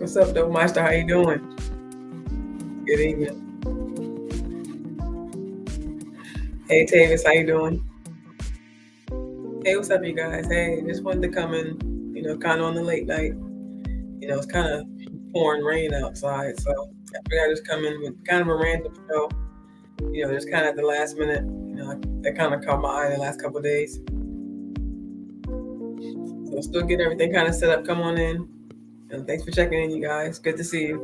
What's up, though, Master? How you doing? Good evening. Hey, Tavis, how you doing? Hey, what's up, you guys? Hey, just wanted to come in, kind of on the late night. It's kind of pouring rain outside, so I figured I'd just come in with kind of a random show. Just kind of at the last minute. That kind of caught my eye the last couple of days. So still getting everything kind of set up. Come on in. And thanks for checking in, you guys. Good to see you.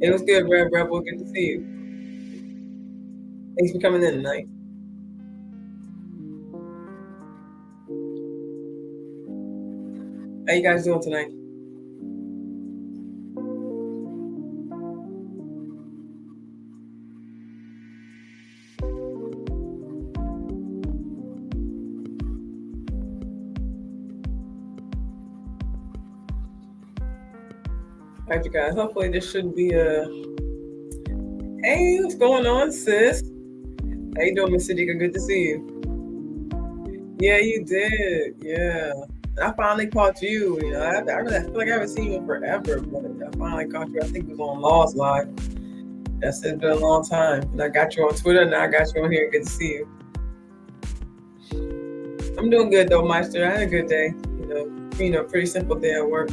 It was good, Red Rebel. Good to see you. Thanks for coming in tonight. How you guys doing tonight? All right, you guys. Hopefully this shouldn't be a... Hey, what's going on, sis? How you doing, Miss Siddiqa? Good to see you. Yeah, you did. Yeah. I finally caught you. I feel like I haven't seen you in forever, but I finally caught you. I think it was on Laws Live. That's It's been a long time. And I got you on Twitter, and now I got you on here. Good to see you. I'm doing good though, Meister. I had a good day. Pretty simple day at work.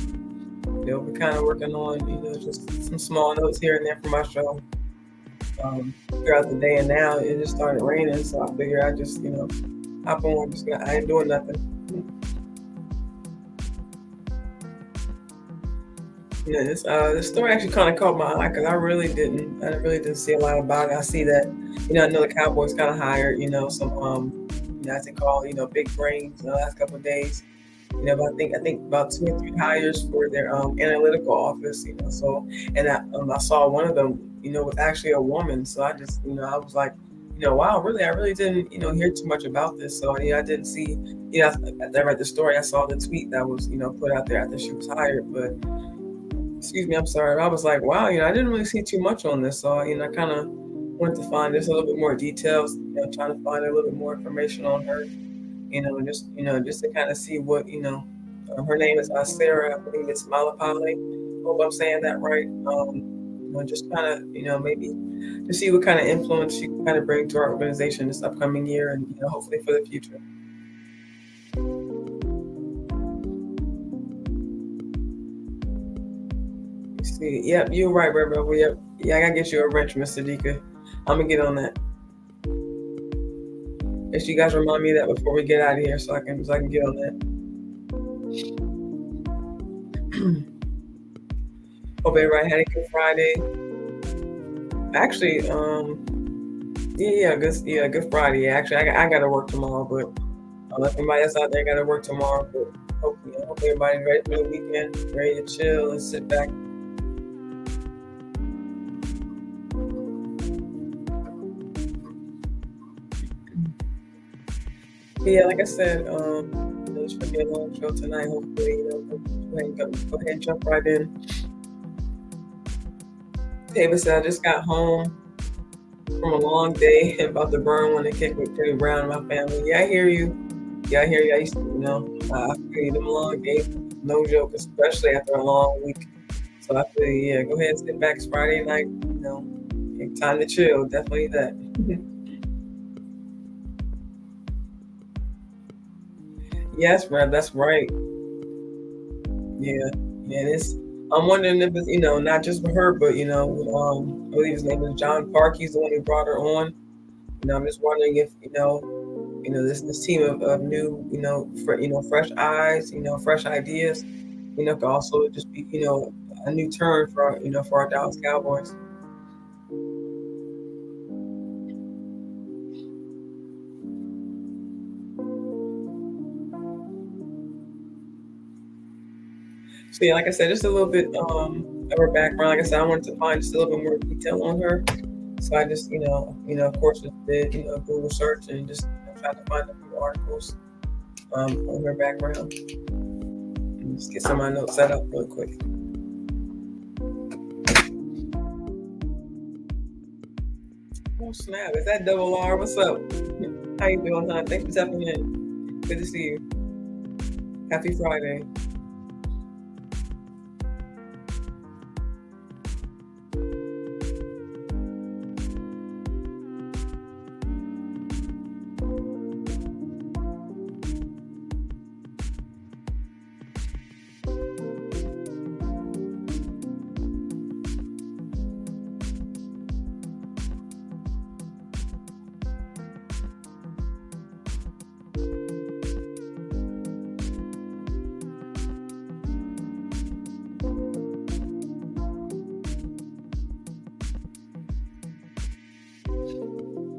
We're kind of working on, just some small notes here and there for my show. Throughout the day, and now it just started raining, so I figured I just, hop on. I ain't doing nothing. This story actually kind of caught my eye because I really didn't see a lot about it. I see that, I know the Cowboys kind of hired, some, as they call, big brains in the last couple of days. But I think about 2 or 3 hires for their analytical office. So, and I saw one of them, was actually a woman. So I just, I was like, wow, really, I really didn't, hear too much about this. So, I didn't see, after I read the story, I saw the tweet that was, put out there after she was hired. But, excuse me, I'm sorry. I was like, wow, I didn't really see too much on this. So, I kind of wanted to find just a little bit more details, trying to find a little bit more information on her, just to kind of see what, her name is Sarah, I believe it's Mallapalle. Hope I'm saying that right. Just kind of, maybe to see what kind of influence she can kind of bring to our organization this upcoming year and, hopefully for the future. See, yep, you're right, Rebel. Yep. Yeah, I gotta get you a wrench, Mr. Dika. I'm gonna get on that. If you guys remind me of that before we get out of here so I can get on that. Hope everybody had a good Friday. Actually, good Friday. Yeah, actually, I got to work tomorrow, but if anybody else out there got to work tomorrow, but hope everybody's ready for the weekend, ready to chill and sit back. But yeah, like I said, this should be a long show tonight. Hopefully, go ahead and jump right in. David said, I just got home from a long day, about to burn when the kick with Kenny Brown and my family. Yeah, I hear you. I used to, I feel them long days, no joke, especially after a long week. So I feel, yeah, go ahead and sit back. It's Friday night, time to chill. Definitely that. Yes, Rev, that's right. Yeah, I'm wondering if it's, not just for her, but I believe his name is John Park. He's the one who brought her on. I'm just wondering if this team of new, fresh eyes, fresh ideas, could also just be, a new turn for for our Dallas Cowboys. So yeah, like I said, just a little bit of her background. Like I said, I wanted to find just a little bit more detail on her. So I just, of course, just did, a Google search and just tried to find a few articles on her background. And just get some of my notes set up real quick. Oh snap! Is that Double R? What's up? How you doing, hon? Thanks for stepping in. Good to see you. Happy Friday.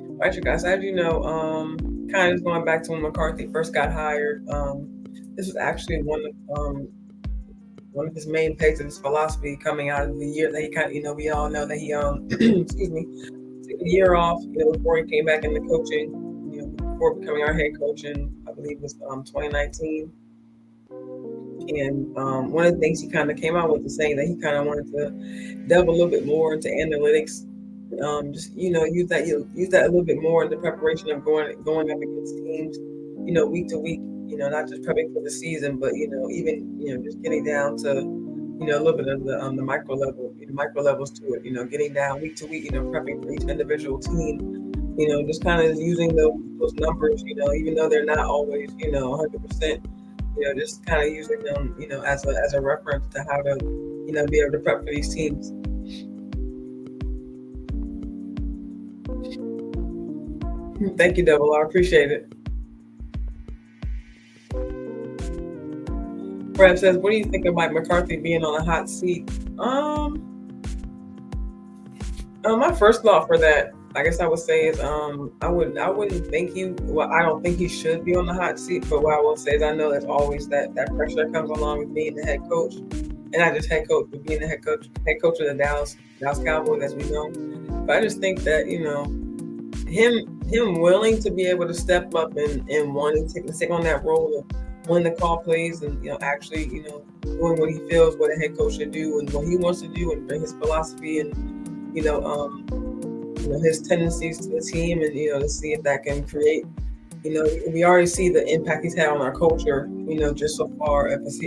All right, you guys. As you know, kind of going back to when McCarthy first got hired. This was actually one of his main pegs of his philosophy coming out of the year that he kind of, we all know that he excuse me, took a year off, before he came back into coaching, before becoming our head coach in, I believe it was 2019. And one of the things he kind of came out with is saying that he kind of wanted to delve a little bit more into analytics. Just use that a little bit more in the preparation of going up against teams, week to week. Not just prepping for the season, but even just getting down to a little bit of the micro levels to it. Getting down week to week. Prepping for each individual team. Just kind of using those numbers. Even though they're not always 100%. Just kind of using them as a reference to how to be able to prep for these teams. Thank you, Double. I appreciate it. Brad says, "What do you think of Mike McCarthy being on a hot seat?" My first thought for that, I guess I would say is, I wouldn't think he. Well, I don't think he should be on the hot seat. But what I will say is, I know there's always that pressure that comes along with being the head coach, and not just head coach, but being the head coach of the Dallas Cowboys, as we know. But I just think that him willing to be able to step up and wanting to take on that role of when the call plays and actually doing what he feels what a head coach should do and what he wants to do and his philosophy and his tendencies to the team and to see if that can create we already see the impact he's had on our culture just so far of his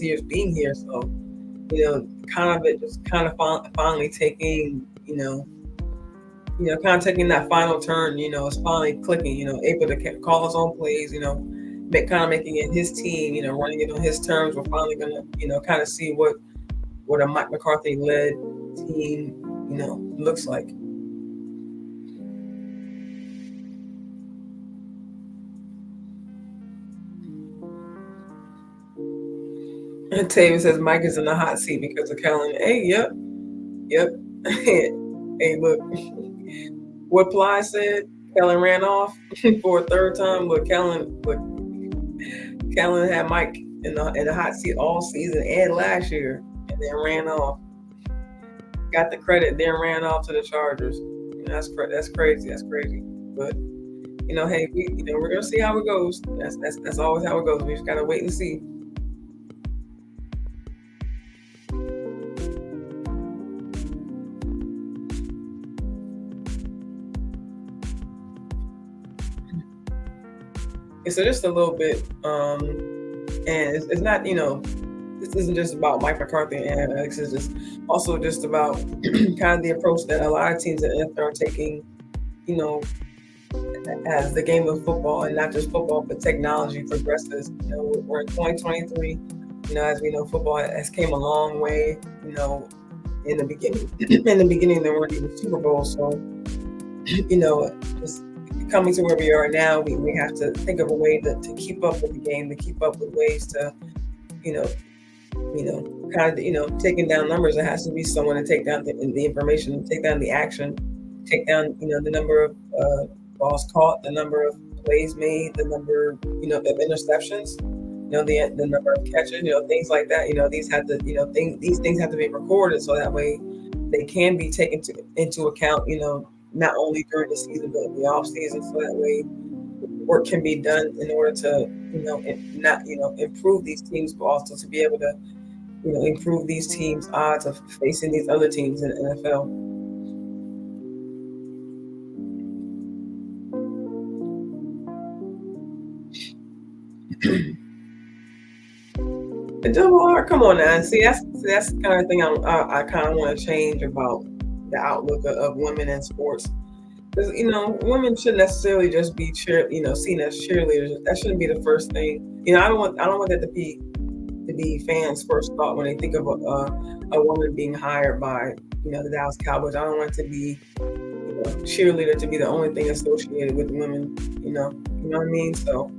years being here. So kind of finally taking kind of taking that final turn, it's finally clicking, able to call his own plays, making it his team, running it on his terms. We're finally going to, kind of see what a Mike McCarthy led team, looks like. And Tavis says Mike is in the hot seat because of Kellen. Hey, yep. Hey, look. What Ply said, Kellen ran off for a third time. Look, Kellen had Mike in the hot seat all season and last year, and then ran off. Got the credit, then ran off to the Chargers. That's crazy. That's crazy. But hey, we're gonna see how it goes. That's always how it goes. We just gotta wait and see. So just a little bit, and it's not, this isn't just about Mike McCarthy and analytics. It's just also just about kind of the approach that a lot of teams in the NFL are taking, as the game of football, and not just football, but technology progresses. We're in 2023. As we know, football has came a long way. In the beginning, there weren't even Super Bowls, so just coming to where we are now, we have to think of a way to keep up with the game, to keep up with ways to, kind of, taking down numbers. There has to be someone to take down the information, take down the action, take down, the number of balls caught, the number of plays made, the number, of interceptions. the number of catches, things like that. These have to, these things have to be recorded so that way they can be taken into account. Not only during the season but in the off season, so that way work can be done in order to, not, improve these teams, but also to be able to, improve these teams' odds of facing these other teams in the NFL. And double R, come on now. See, that's the kind of thing I kind of want to change about the outlook of women in sports. Because women shouldn't necessarily just be seen as cheerleaders. That shouldn't be the first thing. I don't want that to be fans' first thought when they think of a woman being hired by the Dallas Cowboys. I don't want it to be cheerleader to be the only thing associated with women. You know what I mean. So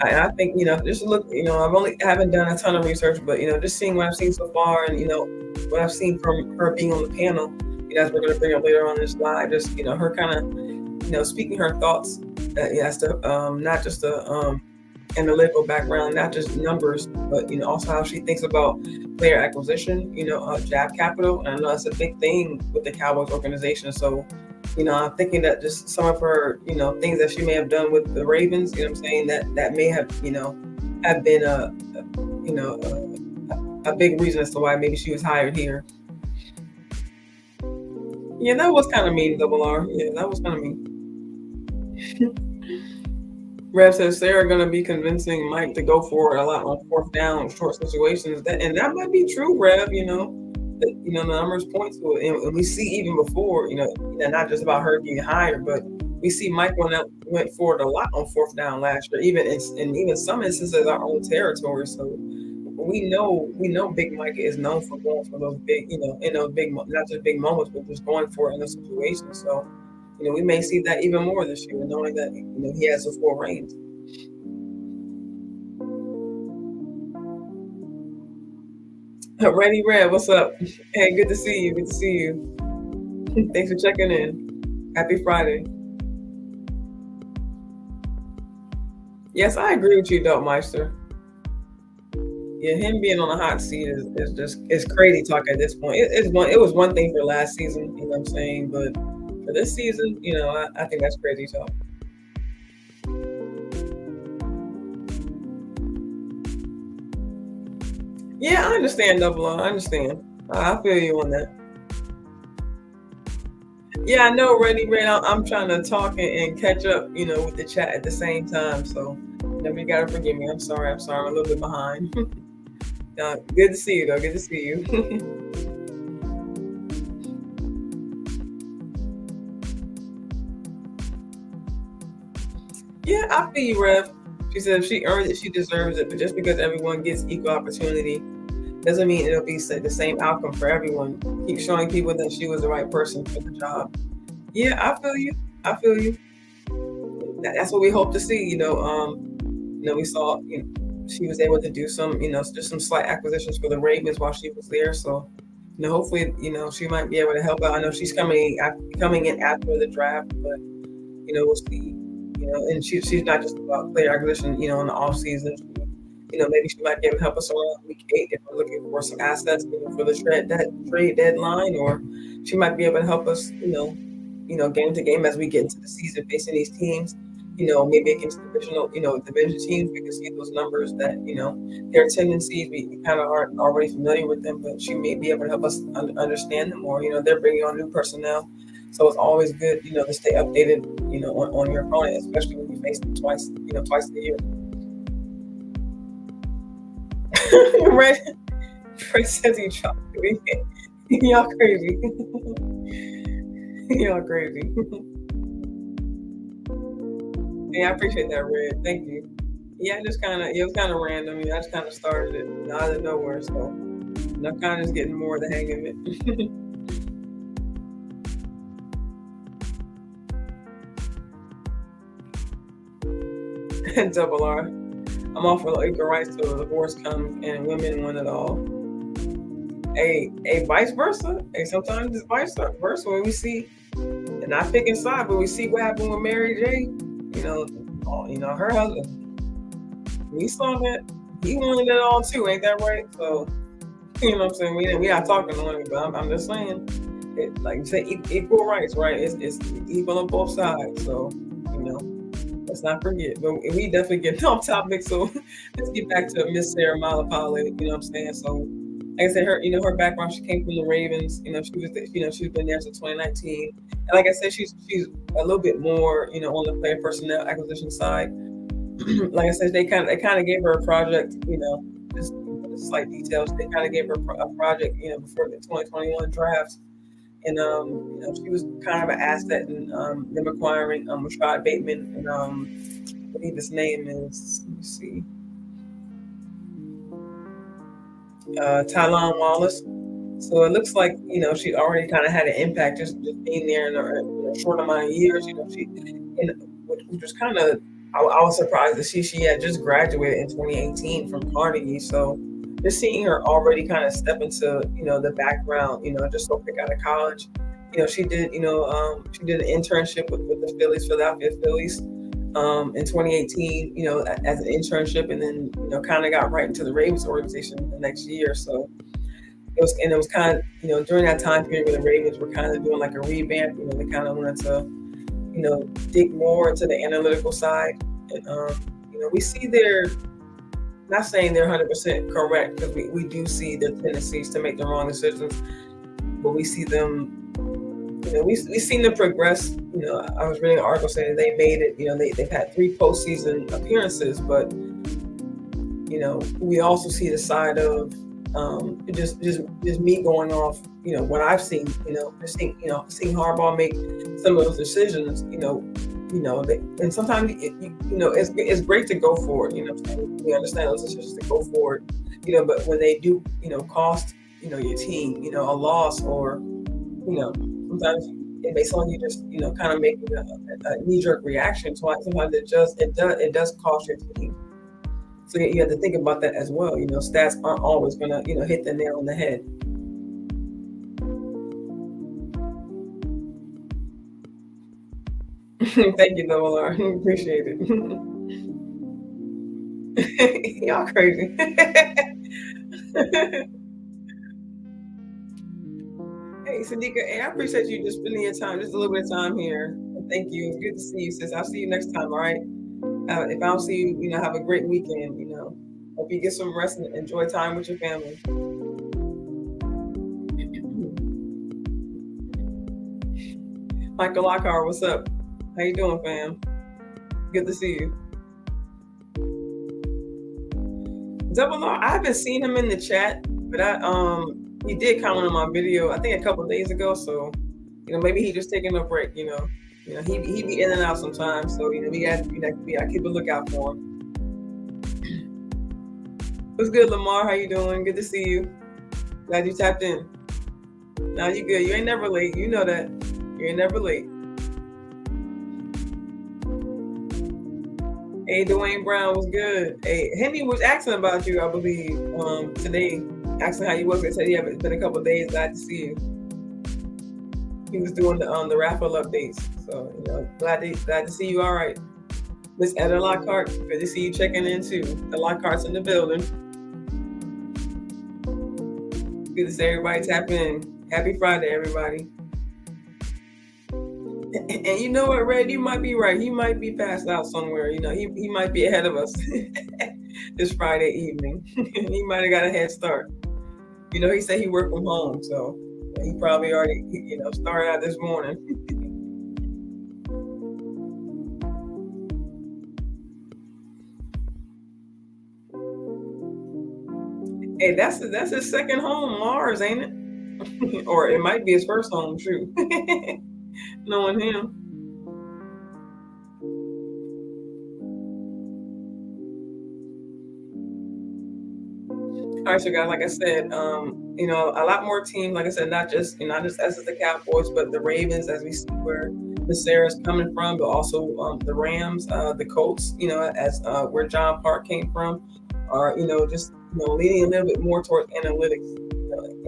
I think just look. Haven't done a ton of research, but just seeing what I've seen so far, and what I've seen from her being on the panel. As we're going to bring up later on this live, just her kind of speaking her thoughts. As to not just the analytical background, not just numbers, but also how she thinks about player acquisition. Draft capital, and I know that's a big thing with the Cowboys organization. So I'm thinking that just some of her things that she may have done with the Ravens. What I'm saying, that may have have been a big reason as to why maybe she was hired here. Yeah, that was kind of mean, Double R. Yeah, that was kind of mean. Rev says Sarah going to be convincing Mike to go for it a lot on fourth down, short situations. And that might be true, Rev. The numbers point to it, and we see even before, not just about her being hired, but we see Mike went for it a lot on fourth down last year, even in even some instances our own territory. So we know Big Mike is known for going for those big, in those big, not just big moments, but just going for it in those situations. So, we may see that even more this year, knowing that he has the full reins. Randy Red, what's up? Hey, good to see you. Good to see you. Thanks for checking in. Happy Friday. Yes, I agree with you, Meister. Yeah, him being on the hot seat is crazy talk at this point. It was one thing for last season, what I'm saying, but for this season, I think that's crazy talk. Yeah, I understand, Double R. I understand. I feel you on that. Yeah, I know, Randy Red. I'm trying to talk and catch up, with the chat at the same time. So, you gotta forgive me. I'm sorry. I'm a little bit behind. Good to see you, though. Good to see you. Yeah, I feel you, Rev. She said if she earned it, she deserves it. But just because everyone gets equal opportunity doesn't mean it'll be the same outcome for everyone. Keep showing people that she was the right person for the job. Yeah, I feel you. I feel you. That's what we hope to see. We saw, she was able to do some, just some slight acquisitions for the Ravens while she was there. So, hopefully, she might be able to help out. I know she's coming in after the draft, but we'll see. And she's not just about player acquisition, in the off season. Maybe she might be able to help us around week 8 if we're looking for some assets, for the trade deadline, or she might be able to help us, game to game as we get into the season facing these teams. Maybe against division teams, we can see those numbers that, their tendencies, we kind of aren't already familiar with them, but she may be able to help us understand them more. They're bringing on new personnel. So it's always good, to stay updated, on your opponent, especially when you face them twice a year. Right? Fred says he dropped me. Y'all crazy. Y'all crazy. Yeah, I appreciate that, Red. Thank you. Yeah, it was kind of random. I just kind of started it out of nowhere, so I'm kind of just getting more of the hang of it. Double R. I'm all for equal rights till the divorce comes and women win it all. Vice versa. Sometimes it's vice versa when we see, and not picking side, but we see what happened with Mary J. Her husband. We saw that. he wanted it all too, ain't that right? So you know what I'm saying? We not talking on it, but I'm just saying, like you say, equal rights, right? It's equal on both sides. So you know, let's not forget. But we definitely get off topic. So let's get back to Miss Sarah Mallapalle. You know what I'm saying? So like I said, her background, she came from the Ravens. She's been there since 2019. And like I said, she's a little bit more, on the player personnel acquisition side. Like I said, they kind of gave her a project, just slight details. They kind of gave her a project, before the 2021 draft, and she was kind of an asset in them acquiring Rashad Bateman, and I believe his name is, let me see, Tylon Wallace. So it looks like she already kind of had an impact just being there in a short amount of years. Which was kind of, I was surprised that she had just graduated in 2018 from Carnegie. So just seeing her already kind of step into the background, just so quick out of college. She did she did an internship with the Philadelphia Phillies in 2018. As an internship, and then kind of got right into the Ravens organization the next year. So. It was kind of, during that time period when the Ravens were kind of doing like a revamp, they kind of wanted to, dig more into the analytical side. And, we see not saying they're 100% correct, because we do see their tendencies to make the wrong decisions, but we see them, we've seen them progress. I was reading an article saying they made it, they've had 3 postseason appearances, but, we also see the side of, just me going off, what I've seen, seeing Harbaugh make some of those decisions, and sometimes it's great to go forward. We understand those decisions to go forward, but when they do, cost, your team, a loss, or, sometimes it may sound you just, kind of making a knee-jerk reaction. So sometimes it does cost your team. So you have to think about that as well. Stats aren't always going to, hit the nail on the head. Thank you, Noah. Appreciate it. Y'all crazy. Hey, Sadiqa, hey, I appreciate you just spending your time, just a little bit of time here. Thank you. It's good to see you, sis. I'll see you next time, all right? If I don't see you, have a great weekend, Hope you get some rest and enjoy time with your family. Michael Lockhart, what's up? How you doing, fam? Good to see you. Double R, I haven't seen him in the chat, but he did comment on my video, I think a couple of days ago. So, maybe he just taking a break. He be in and out sometimes. So we got to keep a lookout for him. What's good, Lamar? How you doing? Good to see you. Glad you tapped in. Now you good. You ain't never late. You know that. You ain't never late. Hey, Dwayne Brown was good. Hey, Henry was asking about you, I believe, today. Asking how you was. They said, yeah, it's been a couple of days. Glad to see you. He was doing the raffle updates. So, glad to see you. All right. Miss Etta Lockhart, good to see you checking in too. The Lockhart's in the building. Good to see everybody tap in. Happy Friday, everybody. And you know what, Red? You might be right. He might be passed out somewhere. He might be ahead of us this Friday evening. He might have got a head start. He said he worked from home, so he probably already, started out this morning. Hey, that's his second home, Mars, ain't it? Or it might be his first home, true. Knowing him. All right, so guys, like I said, a lot more teams. Like I said, not just us as the Cowboys, but the Ravens, as we see where Miss Sarah's coming from, but also the Rams, the Colts, as where John Park came from, are just leaning a little bit more towards analytics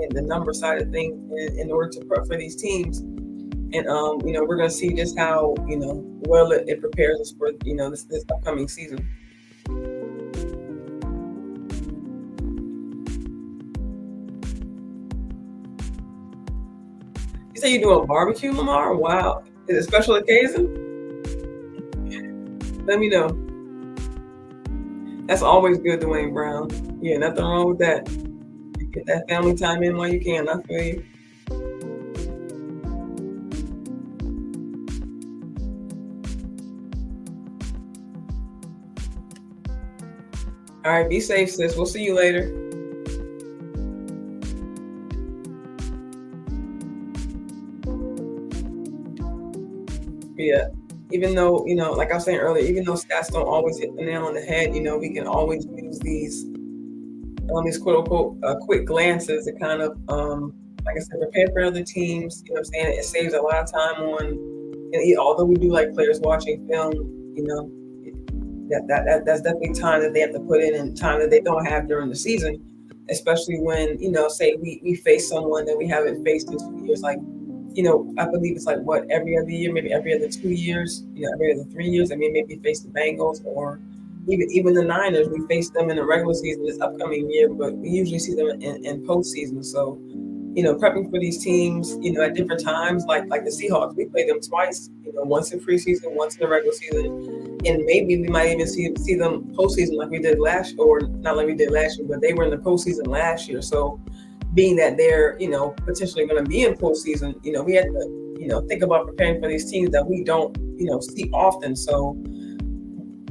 and the number side of things in order to prep for these teams. And we're going to see just how well it prepares us for this upcoming season. You say you're doing barbecue, Lamar? Wow. Is it a special occasion? Let me know. That's always good, Dwayne Brown. Yeah, nothing wrong with that. Get that family time in while you can. I feel you. All right, be safe, sis. We'll see you later. Yeah. Even though, like I was saying earlier, even though stats don't always hit the nail on the head, we can always use these quote unquote quick glances to kind of, like I said, prepare for other teams. You know what I'm saying? It saves a lot of time although we do like players watching film, that's definitely time that they have to put in and time that they don't have during the season, especially when, say we face someone that we haven't faced in 2 years. Like, I believe it's like what, every other year, maybe every other 2 years, every other 3 years. I mean, maybe face the Bengals or even the Niners. We face them in the regular season this upcoming year, but we usually see them in postseason. So, prepping for these teams, at different times, like the Seahawks, we play them twice, once in preseason, once in the regular season, and maybe we might even see them postseason like we did last, or not like we did last year, but they were in the postseason last year. So, being that they're potentially going to be in postseason, we have to think about preparing for these teams that we don't see often. So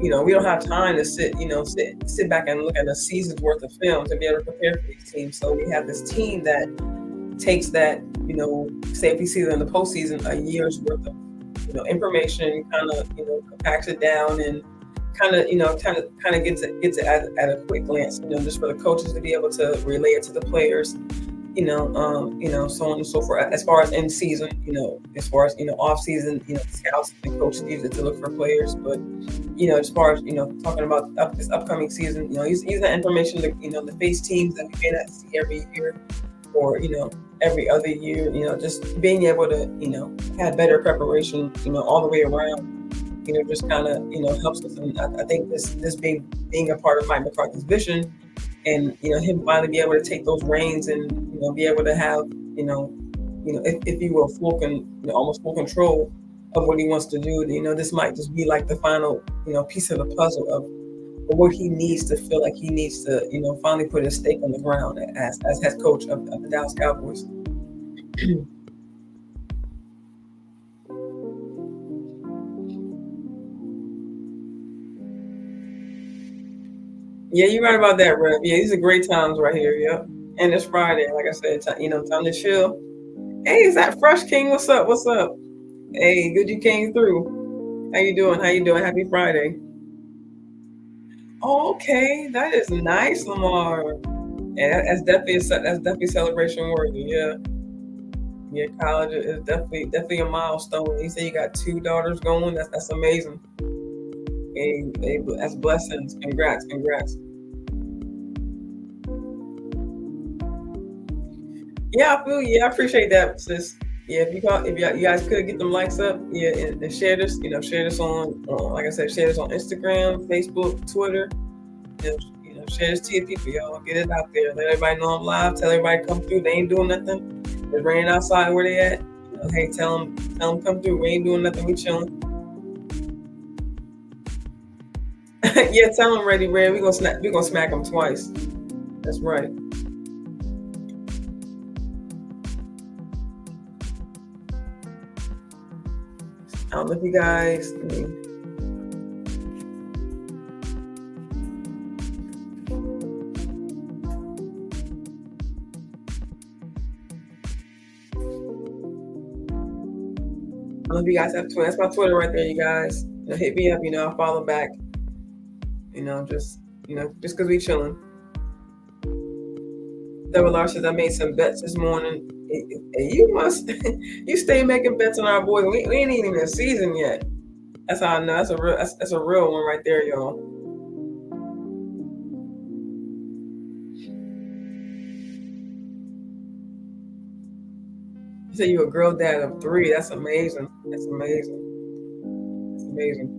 we don't have time to sit back and look at a season's worth of film to be able to prepare for these teams. So we have this team that takes that, say if we see them in the postseason, a year's worth of information, kind of compacts it down and kind of gets it at a quick glance, just for the coaches to be able to relay it to the players, so on and so forth. As far as in season, as far as off season, scouts and coaches use it to look for players. But as far as talking about this upcoming season, use that information to to face teams that we may not see every year or every other year. Just being able to have better preparation, all the way around. Just kind of helps us. And I think this being a part of Mike McCarthy's vision, and him finally be able to take those reins and be able to have if you will almost full control of what he wants to do. This might just be like the final piece of the puzzle of what he needs to feel like he needs to finally put his stake on the ground as head coach of the Dallas Cowboys. Yeah, you're right about that, Rev. Yeah, these are great times right here. Yep. And it's Friday, like I said, time to chill. Hey, is that Fresh King? What's up? What's up? Hey, good you came through. How you doing? How you doing? Happy Friday. Oh, okay, that is nice, Lamar. Yeah, that's definitely celebration worthy. Yeah, yeah. College is definitely a milestone. You say you got two daughters going. That's amazing. Hey, that's blessings. Congrats, congrats. Yeah, I feel you. Yeah, I appreciate that, sis. Yeah, if you guys could get them likes up, yeah, and share this, share this on, like I said, share this on Instagram, Facebook, Twitter. Share this to your people, y'all. Get it out there. Let everybody know I'm live. Tell everybody come through. They ain't doing nothing. It's raining outside where they at. Hey, tell them come through. We ain't doing nothing. We chilling. Yeah, tell them ready, Red. We gonna smack them twice. That's right. I don't know if you guys. I don't know if you guys have Twitter. That's my Twitter right there, you guys. Hit me up. I'll follow back. Just because we chilling. Double R says I made some bets this morning. You must, you stay making bets on our boys. We ain't even in the season yet. That's how I know. That's a real one right there, y'all. You say you a girl dad of 3. That's amazing. That's amazing. That's amazing.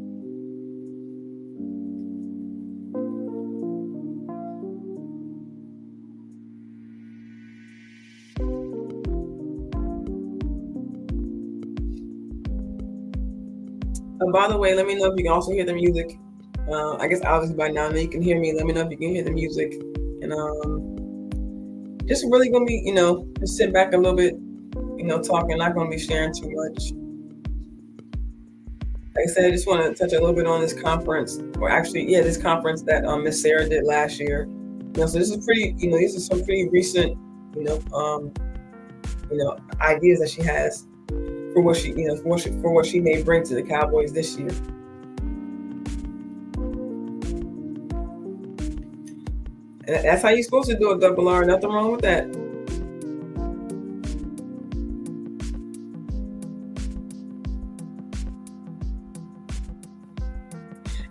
By the way, let me know if you can also hear the music. I guess obviously by now you can hear me. Let me know if you can hear the music. And just really gonna be, just sit back a little bit, talking. Not gonna be sharing too much. Like I said, I just want to touch a little bit on this conference, or actually, yeah, this conference that Miss Sarah did last year. So this is pretty, these are some pretty recent, you know, um, ideas that she has for what she, for what she may bring to the Cowboys this year. And that's how you're supposed to do it, Double R. Nothing wrong with that.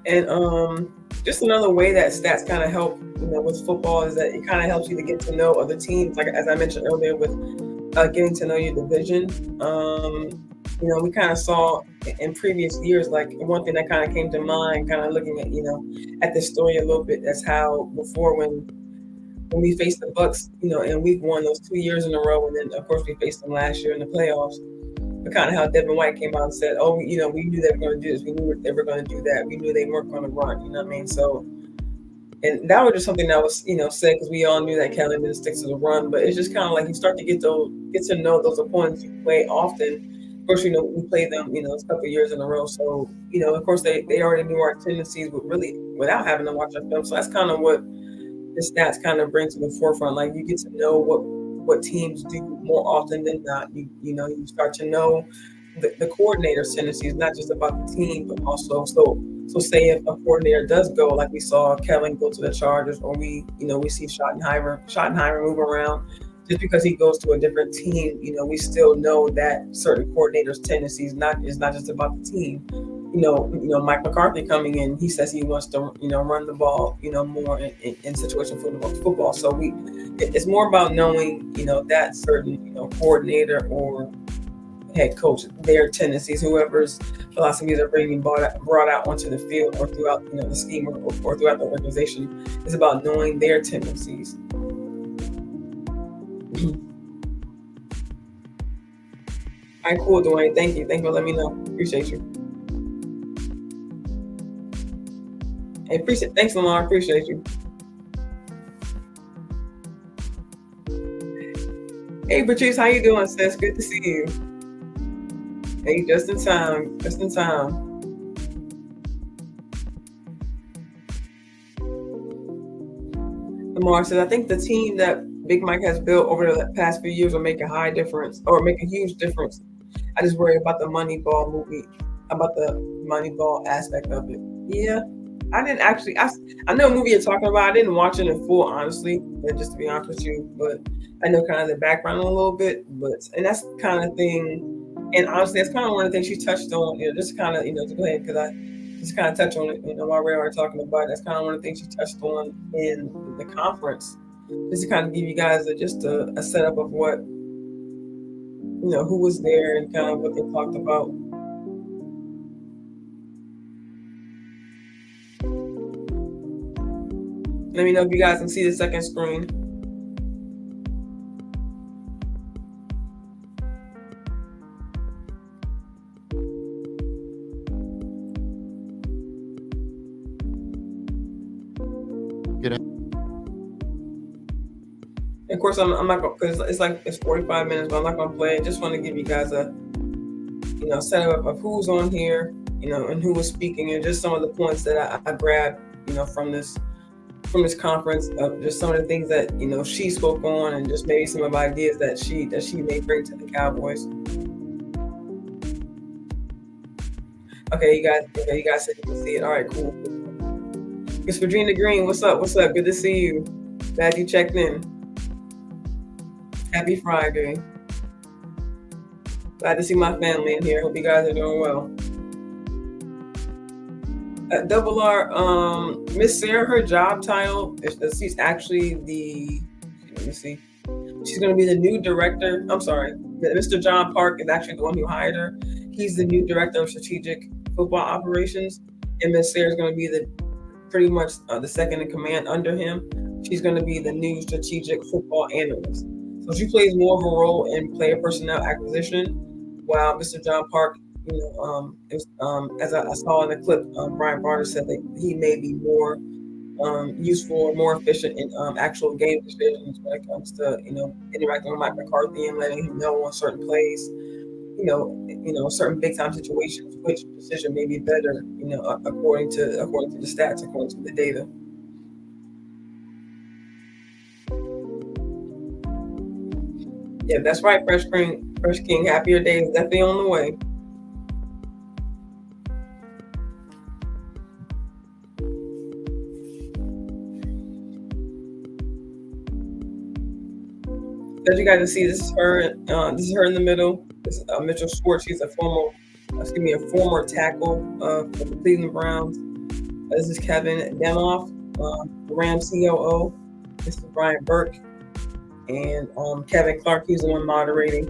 And just another way that stats kind of help, with football is that it kind of helps you to get to know other teams. Like as I mentioned earlier, with getting to know your division. We kind of saw in previous years, like one thing that kind of came to mind, kind of looking at at this story a little bit. That's how before when we faced the Bucks, and we've won those 2 years in a row, and then of course we faced them last year in the playoffs. But kind of how Devin White came out and said, "Oh, we knew they were going to do this. We knew they were going to do that. We knew they weren't going to run." You know what I mean? So, and that was just something that was, said because we all knew that Kelly didn't stick to the run. But it's just kind of like you start to get to know those opponents you play often. Of course, we played them, a couple of years in a row. So, of course they already knew our tendencies, but really without having to watch our film. So that's kind of what the stats kind of bring to the forefront. Like you get to know what teams do more often than not. You start to know the coordinator's tendencies, not just about the team, but also so say if a coordinator does go, like we saw Kellen go to the Chargers, or we see Schottenheimer move around, just because he goes to a different team, we still know that certain coordinators' tendencies is not just about the team. Mike McCarthy coming in, he says he wants to, run the ball, more in situation football. So it's more about knowing, that certain, coordinator or head coach, their tendencies, whoever's philosophies are being brought out onto the field or throughout, the scheme or throughout the organization. It's about knowing their tendencies. All right, cool, Dwayne. Thank you. Thank you for letting me know. Appreciate you. Hey, thanks, Lamar. Appreciate you. Hey, Patrice, how you doing, sis? Good to see you. Hey, just in time. Just in time. Lamar says, I think the team that Big Mike has built over the past few years will make a high difference or make a huge difference. I just worry about the Moneyball movie, about the Moneyball aspect of it. Yeah, I didn't actually. I know a movie you're talking about. I didn't watch it in full, honestly, just to be honest with you. But I know kind of the background a little bit. And that's kind of thing. And honestly, that's kind of one of the things she touched on. Just kind of to go ahead because I just kind of touch on it. While we are talking about it, that's kind of one of the things she touched on in the conference, just to kind of give you guys just a setup of what who was there and kind of what they talked about. Let me know if you guys can see the second screen. Of course, I'm not going because it's 45 minutes, but I'm not going to play it. Just want to give you guys a setup of who's on here, and who was speaking, and just some of the points that I grabbed, from this conference, just some of the things that she spoke on, and just maybe some of the ideas that she may bring to the Cowboys. Okay, you guys said you can see it. All right, cool. It's Virginia Green. What's up? What's up? Good to see you. Glad you checked in. Happy Friday. Glad to see my family in here. Hope you guys are doing well. Double R, Miss Sarah, her job title, she's actually let me see. She's going to be the new director. I'm sorry. Mr. John Park is actually the one who hired her. He's the new director of strategic football operations. And Miss Sarah is going to be pretty much the second in command under him. She's going to be the new strategic football analyst. So she plays more of a role in player personnel acquisition, while Mr. John Park, it was, as I saw in the clip, Brian Barner said that he may be more useful or more efficient in actual game decisions when it comes to interacting with Mike McCarthy and letting him know on certain plays, certain big time situations, which decision may be better, according to the stats, according to the data. Yeah, that's right, Fresh King. Happier days definitely on the way. As you guys can see, this is her. This is her in the middle. This is Mitchell Schwartz. She's a former tackle for the Cleveland Browns. This is Kevin Demoff, the Rams COO. This is Brian Burke and Kevin Clark. He's the one moderating.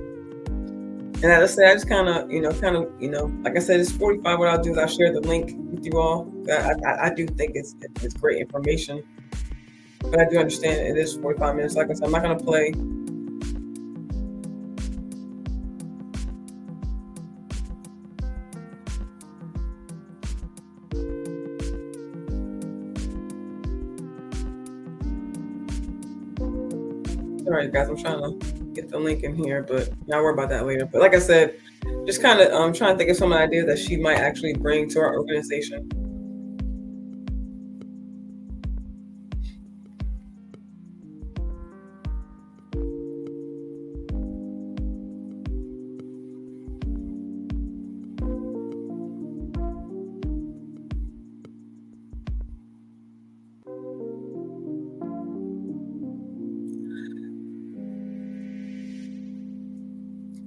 And as I said, I just like I said, it's 45. What I'll do is I'll share the link with you all. I do think it's great information, but I do understand it is 45 minutes. Like I said, I'm not going to play. All right, guys, I'm trying to get the link in here, but I'll worry about that later. But like I said, just kind of trying to think of some ideas that she might actually bring to our organization.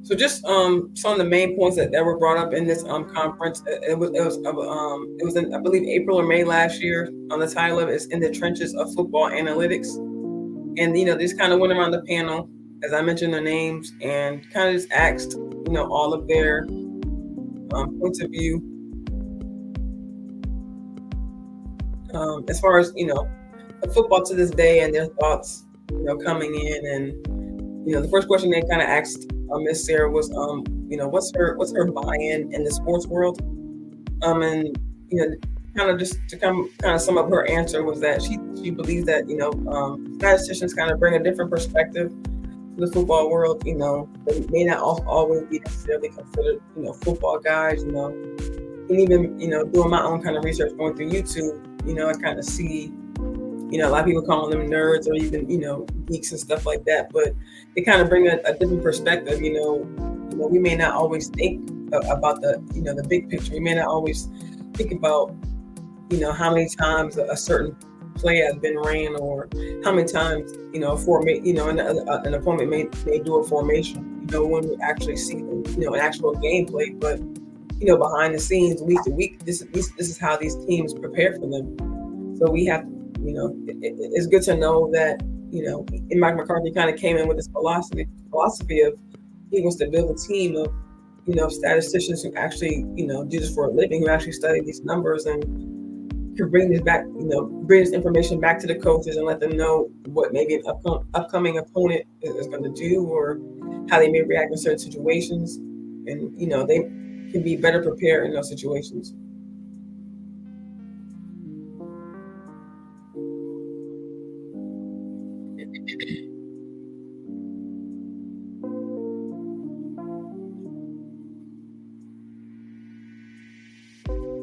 So just some of the main points that were brought up in this conference. It was in, I believe, April or May last year. On the title of it is "In the Trenches of Football Analytics," and they just kind of went around the panel, as I mentioned their names, and kind of just asked all of their points of view as far as the football to this day and their thoughts coming in. And the first question they kind of asked Miss Sarah was, what's her buy-in in the sports world? And kind of just to kind of sum up her answer was that she believes that statisticians kind of bring a different perspective to the football world. They may not always be necessarily considered football guys. And even doing my own kind of research, going through YouTube, I kind of see a lot of people calling them nerds or even geeks and stuff like that, but they kind of bring a different perspective. We may not always think about the big picture. We may not always think about how many times a certain play has been ran, or how many times an opponent may do a formation. When we actually see an actual gameplay, but behind the scenes, week to week, this is how these teams prepare for them. So we have to. It's good to know that, Mike McCarthy kind of came in with this philosophy of he wants to build a team of, statisticians who actually, do this for a living, who actually study these numbers and can bring this information back to the coaches and let them know what maybe an upcoming opponent is going to do, or how they may react in certain situations. And, they can be better prepared in those situations.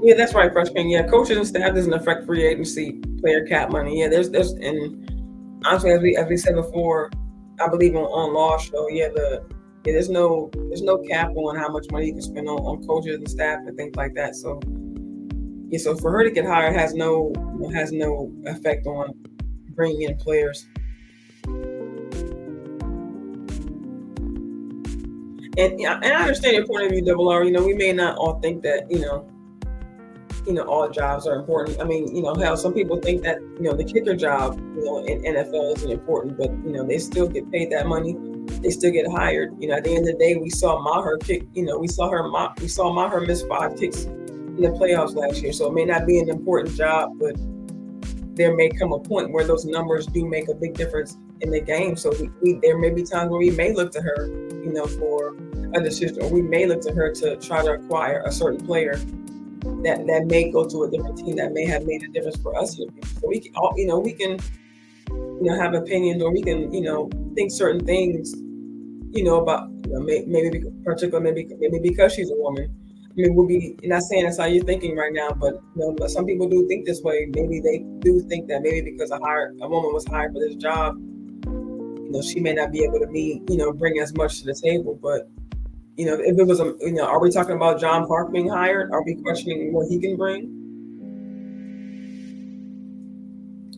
Yeah, that's right, freshman. Yeah, coaches and staff doesn't affect free agency player cap money. Yeah, there's and honestly, as we said before, I believe on law show. There's no cap on how much money you can spend on coaches and staff and things like that. So so for her to get hired has no effect on bringing in players. And I understand your point of view, Double R. We may not all think that all jobs are important. I mean, hell, some people think that the kicker job in NFL isn't important, but they still get paid that money. They still get hired. At the end of the day, we saw Maher kick. We saw Maher miss 5 kicks in the playoffs last year. So it may not be an important job, but there may come a point where those numbers do make a big difference in the game. So there may be times where we may look to her, for a decision, or we may look to her to try to acquire a certain player that may go to a different team that may have made a difference for us in the future. So we can all, we can, have opinions, or we can, think certain things, about, maybe particularly maybe because she's a woman. I mean, we'll be not saying that's how you're thinking right now, but but some people do think this way. Maybe they do think that maybe because a woman was hired for this job, she may not be able to bring as much to the table. But if it was are we talking about John Park being hired? Are we questioning what he can bring?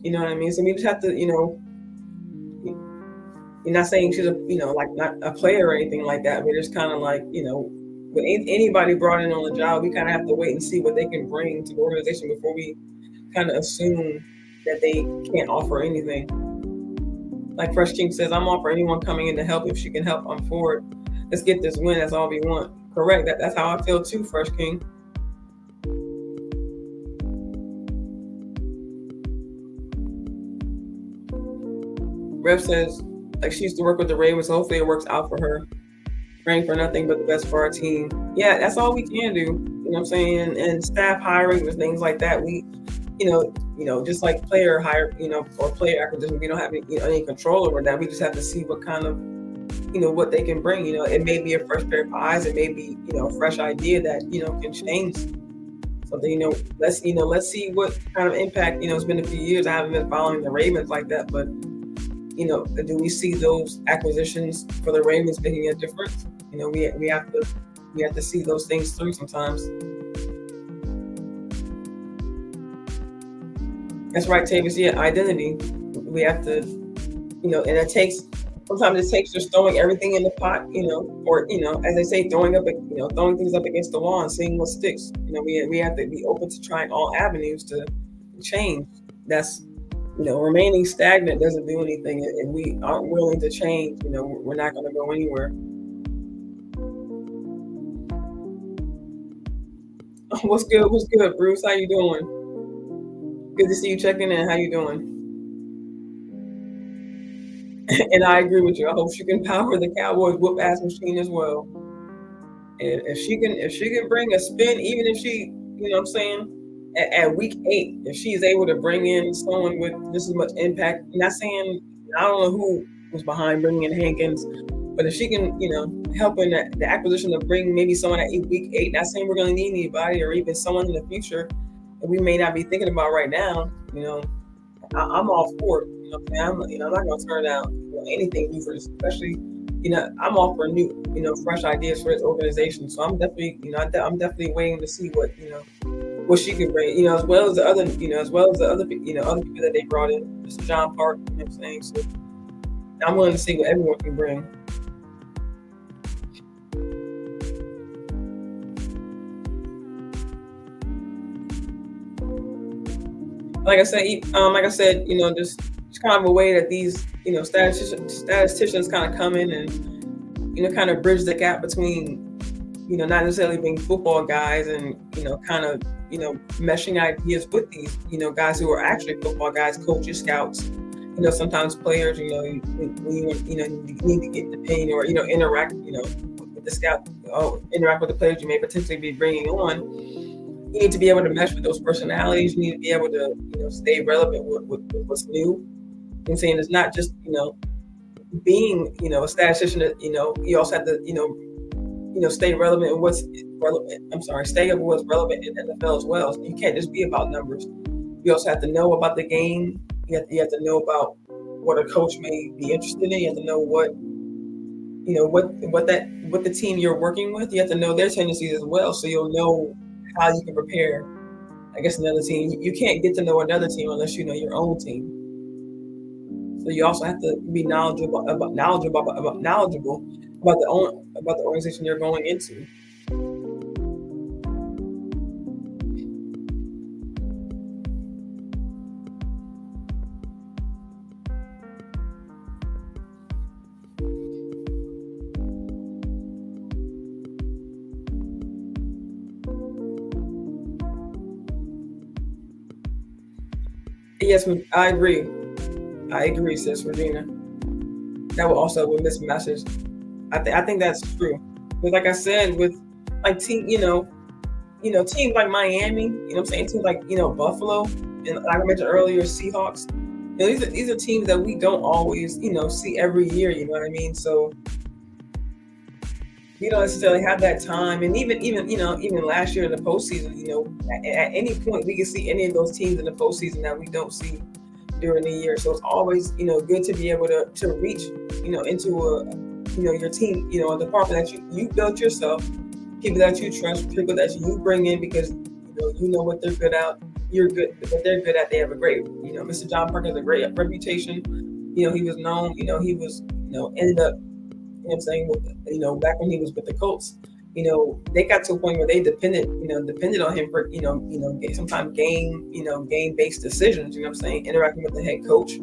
You know what I mean? So we just have to, you're not saying she's like not a player or anything like that. We're just kind of like, with anybody brought in on the job, we kind of have to wait and see what they can bring to the organization before we kind of assume that they can't offer anything. Like Fresh King says, I'm all for anyone coming in to help. If she can help, I'm for it. Let's get this win. That's all we want. Correct. That's how I feel too, Fresh King. Rev says, like, she used to work with the Ravens. So hopefully it works out for her. Praying for nothing but the best for our team. Yeah, that's all we can do. You know what I'm saying? And staff hiring and things like that. We, just like player hire, or player acquisition, we don't have any control over that. We just have to see what kind of, what they can bring. It may be a fresh pair of eyes. It may be, a fresh idea that, can change something. Let's see what kind of impact. It's been a few years. I haven't been following the Ravens like that, but do we see those acquisitions for the Ravens making a difference? We have to see those things through sometimes. That's right, Tavis. Yeah, identity. We have to, and sometimes it takes just throwing everything in the pot, or as they say, throwing things up against the wall and seeing what sticks. We have to be open to trying all avenues to change. That's remaining stagnant doesn't do anything. If we aren't willing to change, we're not going to go anywhere. What's good? What's good, Bruce? How you doing? Good to see you checking in. How you doing? And I agree with you. I hope she can power the Cowboys whoop ass machine as well. And if she can bring a spin, even if she, what I'm saying, at week 8, if she's able to bring in someone with this as much impact, I'm not saying, I don't know who was behind bringing in Hankins, but if she can, help in the acquisition of bringing maybe someone at week 8, not saying we're going to need anybody, or even someone in the future that we may not be thinking about right now, I'm all for it. I'm not going to turn down anything new for this, especially, I'm all for new, fresh ideas for this organization. So I'm definitely, I'm definitely waiting to see what she can bring, as well as the other, other people that they brought in, Mr. John Park, you know what I'm saying? So I'm willing to see what everyone can bring. Like I said, just kind of a way that these, statisticians kind of come in and, kind of bridge the gap between, not necessarily being football guys and, kind of, meshing ideas with these, guys who are actually football guys, coaches, scouts. Sometimes players, you need to get an opinion or, interact, with the scout, interact with the players you may potentially be bringing on. You need to be able to mesh with those personalities. You need to be able to, stay relevant with what's new. I'm saying it's not just, being, a statistician. You also have to, stay relevant in what's relevant. Stay up with what's relevant in the NFL as well. So you can't just be about numbers. You also have to know about the game. You have to know about what a coach may be interested in. You have to know what the team you're working with. You have to know their tendencies as well, so you'll know how you can prepare, I guess, another team. You can't get to know another team unless you know your own team. So you also have to be knowledgeable about the organization you're going into. Yes, I agree. I agree, sis Regina. That will also miss a message. I think that's true. But like I said, with like teams like Miami, I'm saying, teams like Buffalo, and like I mentioned earlier, Seahawks. These are teams that we don't always see every year. You know what I mean? So we don't necessarily have that time. And even last year in the postseason, at any point we can see any of those teams in the postseason that we don't see during the year. So it's always good to be able to reach into your team, a department that you built yourself, people that you trust, people that you bring in because you know what they're good at. You're good, what they're good at. They have a great, Mr. John Parker has a great reputation. He was known. He was, ended up, I'm saying, back when he was with the Colts, they got to a point where they depended on him for, sometimes game based decisions. You know what I'm saying, interacting with the head coach.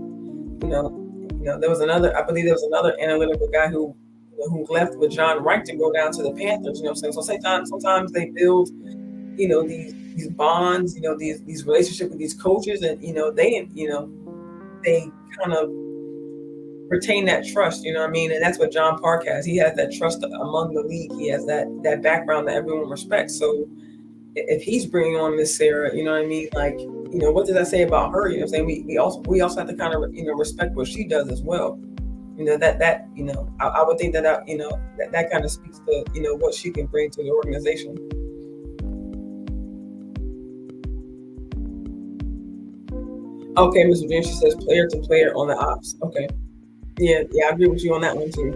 There was another, I believe there was another analytical guy who left with John Reich to go down to the Panthers. You know what I'm saying? So sometimes they build, these bonds, these relationships with these coaches, and they kind of retain that trust. You know what I mean? And that's what John Park has. He has that trust among the league. He has that background that everyone respects. So if he's bringing on Miss Sarah, you know what I mean? Like, what does that say about her? You know what I'm saying? We also have to kind of respect what she does as well. I would think that kind of speaks to what she can bring to the organization. Okay, Miss Virginia, she says player to player on the ops. Okay, yeah, I agree with you on that one too.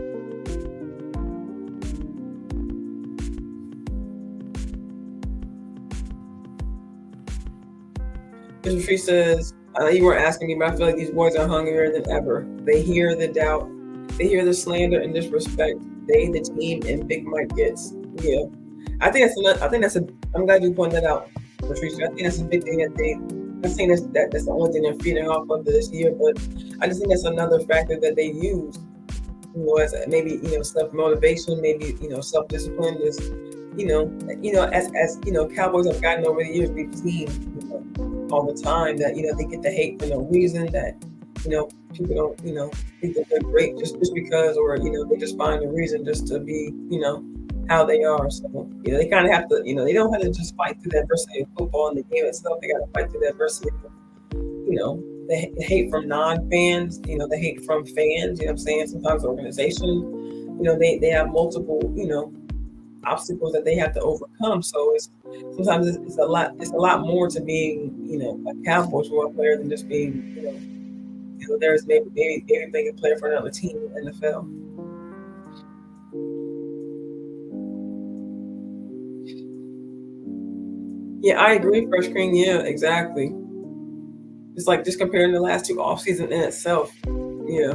Mr. Tree says, you weren't asking me, but I feel like these boys are hungrier than ever. They hear the doubt, they hear the slander and disrespect. They, the team, and Big Mike gets. Yeah, I think that's another. I think that's a. I'm glad you pointed that out, Patricia. I think that's a big thing that they. I'm saying that's the only thing they're feeding off of this year, but I just think that's another factor that they use. As maybe self motivation, maybe self discipline. Is as Cowboys have gotten over the years, we've seen all the time that they get the hate for no reason. That people don't think that they're great just because, or they just find a reason just to be how they are. So they kind of have to they don't have to just fight through the adversity of football and the game itself. They got to fight through the adversity of the hate from non-fans, the hate from fans. You know what I'm saying? Sometimes the organization, they have multiple obstacles that they have to overcome. So it's a lot more to being a Cowboys football player than just being there's maybe being a player for another team in the NFL. Yeah, I agree, Fresh Cream. Yeah, exactly. It's like just comparing the last two off season in itself. Yeah,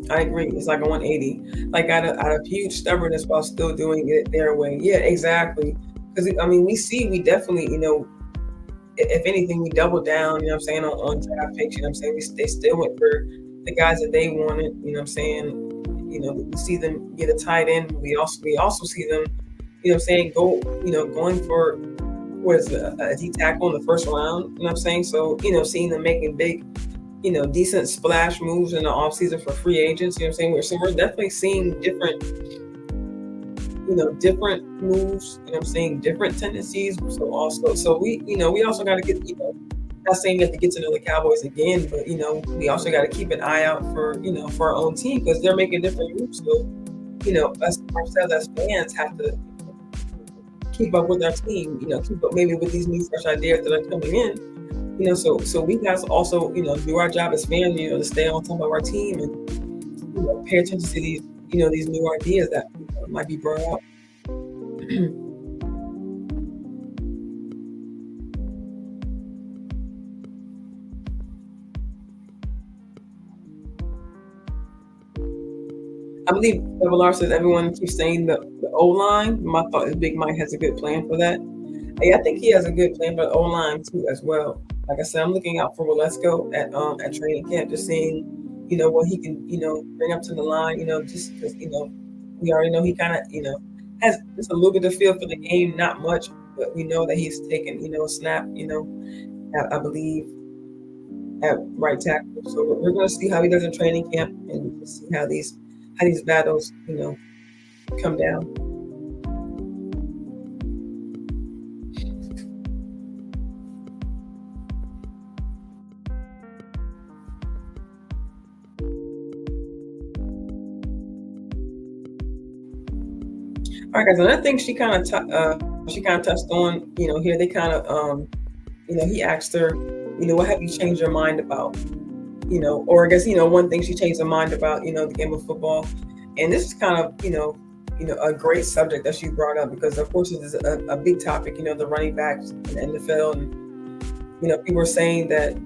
I agree. It's like a 180. Like out of huge stubbornness while still doing it their way. Yeah, exactly. Because I mean, we definitely, if anything, we doubled down. You know what I'm saying, on draft picks. You know what I'm saying, they still went for the guys that they wanted. You know what I'm saying. We see them get a tight end. We also see them. You know what I'm saying, going for what is it, a D tackle in the first round. You know what I'm saying. So seeing them making big, decent splash moves in the offseason for free agents. You know what I'm saying. So we're definitely seeing different moves. You know what I'm saying, different tendencies. So we also got to get, not saying we have to get to know the Cowboys again, but we also got to keep an eye out for our own team because they're making different moves. So us ourselves as fans have to keep up with our team. Keep up maybe with these new fresh ideas that are coming in. So we guys also do our job as fans. To stay on top of our team and pay attention to these new ideas that might be brought up. I believe Double R says everyone keeps saying the O line. My thought is Big Mike has a good plan for that. Yeah, I think he has a good plan for the O line too as well. Like I said, I'm looking out for Walesko at training camp, just seeing what he can bring up to the line. Just because we already know he kind of has just a little bit of feel for the game, not much, but we know that he's taken a snap. I believe at right tackle. So we're going to see how he does in training camp and see how these battles come down. All right, guys. Another thing she kind of touched on, here they kind of, he asked her, what have you changed your mind about? Or I guess, one thing she changed her mind about, the game of football. And this is kind of, a great subject that she brought up because, of course, it is a big topic, the running backs in the NFL. And, people are saying that,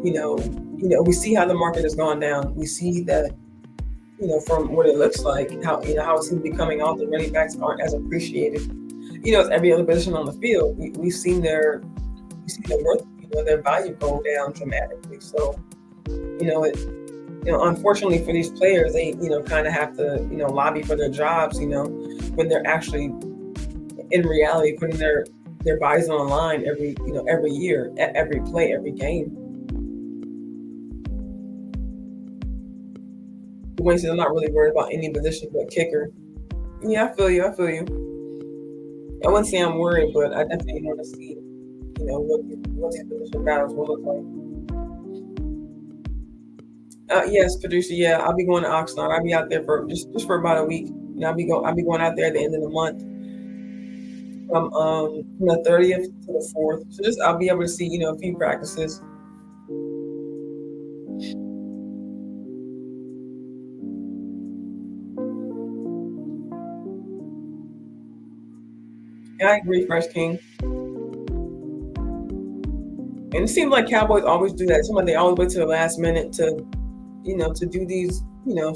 we see how the market has gone down. We see that, from what it looks like, how it seems to be coming off, the running backs aren't as appreciated, as every other position on the field. We've seen their worth, their value go down dramatically. So, it, unfortunately for these players, they, kind of have to, lobby for their jobs, when they're actually in reality putting their bodies on the line every year, at every play, every game. Wayne says, I'm not really worried about any position but kicker. Yeah, I feel you. I feel you. I wouldn't say I'm worried, but I definitely want to see, what these position battles will look like. Yes, producer. Yeah, I'll be going to Oxnard. I'll be out there for just for about a week. I'll be going out there at the end of the month from the 30th to the 4th. So just I'll be able to see a few practices. And I agree, Fresh King. And it seems like Cowboys always do that. It seems like they always wait to the last minute to do these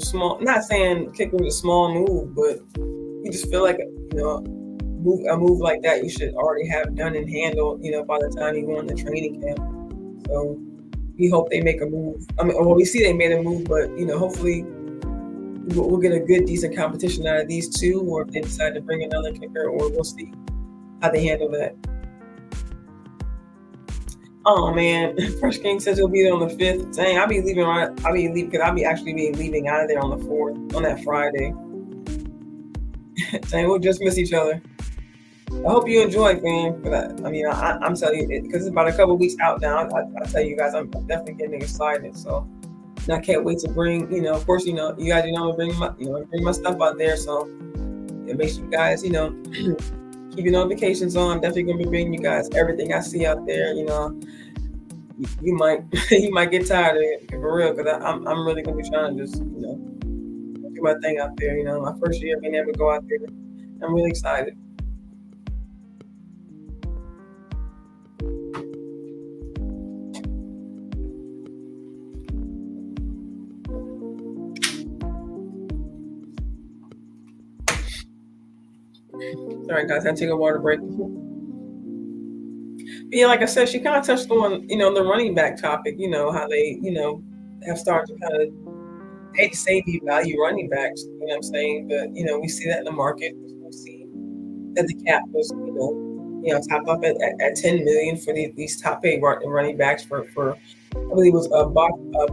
small. Not saying kicker was a small move, but you just feel like a move like that you should already have done and handled, by the time you go into training camp. So we hope they make a move. I mean, well, we see they made a move, but hopefully we'll get a good, decent competition out of these two, or if they decide to bring another kicker, or we'll see how they handle that. Oh man, Fresh King says he'll be there on the 5th. Dang, I'll be leaving. I'll be leaving because I'll be actually be leaving out of there on the 4th, on that Friday. Dang, we'll just miss each other. I hope you enjoy, fam. But I'm telling you, because it's about a couple weeks out now. I tell you guys, I'm definitely getting excited. So, and I can't wait to bring. Of course, you guys, I'm gonna bring my stuff out there. So, make sure you guys, keep your notifications on. I'm definitely gonna be bringing you guys everything I see out there. You might you might get tired of it for real, because I'm really gonna be trying to just do my thing out there. My first year being able to go out there, I'm really excited. Sorry, guys, I take a water break. But yeah, like I said, she kind of touched on the running back topic. How they have started to kind of hate to say devalue running backs. You know what I'm saying? But we see that in the market. We see that the cap was topped up at 10 million for these top paid running backs for I believe it was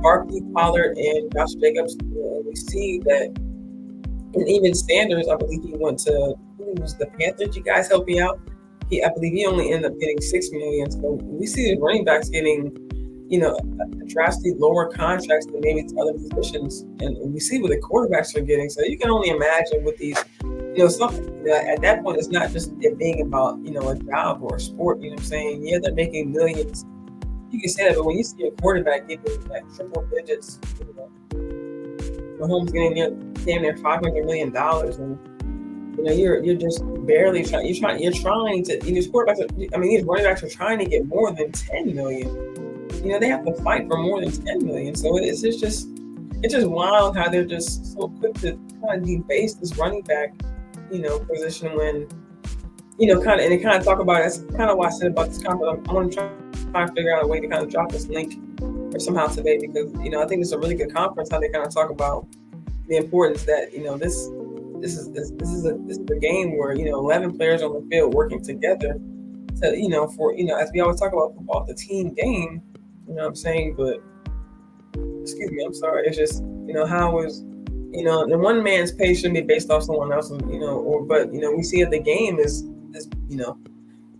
Barkley, Pollard, and Josh Jacobs. We see that, and even Sanders, I believe he went to, who was the Panthers. You guys help me out. I believe he only ended up getting 6 million. So we see the running backs getting, drastically lower contracts than maybe to other positions, and we see what the quarterbacks are getting. So you can only imagine with these, something at that point, it's not just it being about a job or a sport. You know what I'm saying? Yeah, they're making millions. You can say that, but when you see a quarterback getting like triple digits, Mahomes getting damn near $500 million, and you're just barely trying. You're trying to. These quarterbacks. These running backs are trying to get more than 10 million. They have to fight for more than 10 million. So it's just wild how they're just so quick to kind of debase this running back, position when, and they kind of talk about it. That's kind of why I said about this conference. I want to try to figure out a way to kind of drop this link or somehow today, because, I think it's a really good conference how they kind of talk about the importance that, this is a game where 11 players on the field working together to for as we always talk about football, the team game. You know what I'm saying? But excuse me, I'm sorry. It's just how is the one man's pay shouldn't be based off someone else's. But we see that the game is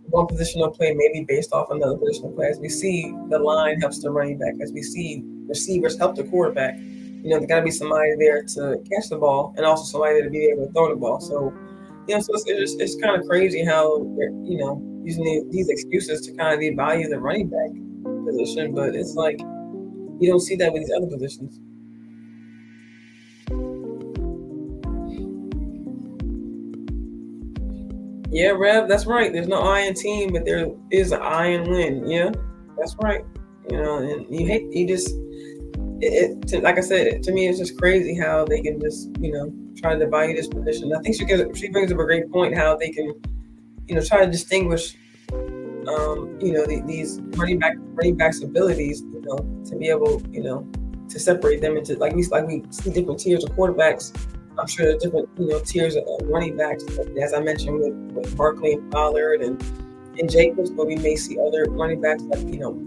one positional play maybe based off another positional play. As we see the line helps the running back, as we see receivers help the quarterback. There got to be somebody there to catch the ball, and also somebody there to be able to throw the ball. So So it's kind of crazy how they're, using these excuses to kind of devalue the running back position, but it's like you don't see that with these other positions. Yeah, Rev, that's right. There's no I in team, but there is an I in win. Yeah, that's right. And you just like I said, to me, it's just crazy how they can just try to value this position. I think she brings up a great point how they can try to distinguish these running backs abilities to be able to separate them into like we see different tiers of quarterbacks. I'm sure there's different tiers of running backs, as I mentioned with Barkley and Pollard and Jacobs, but we may see other running backs like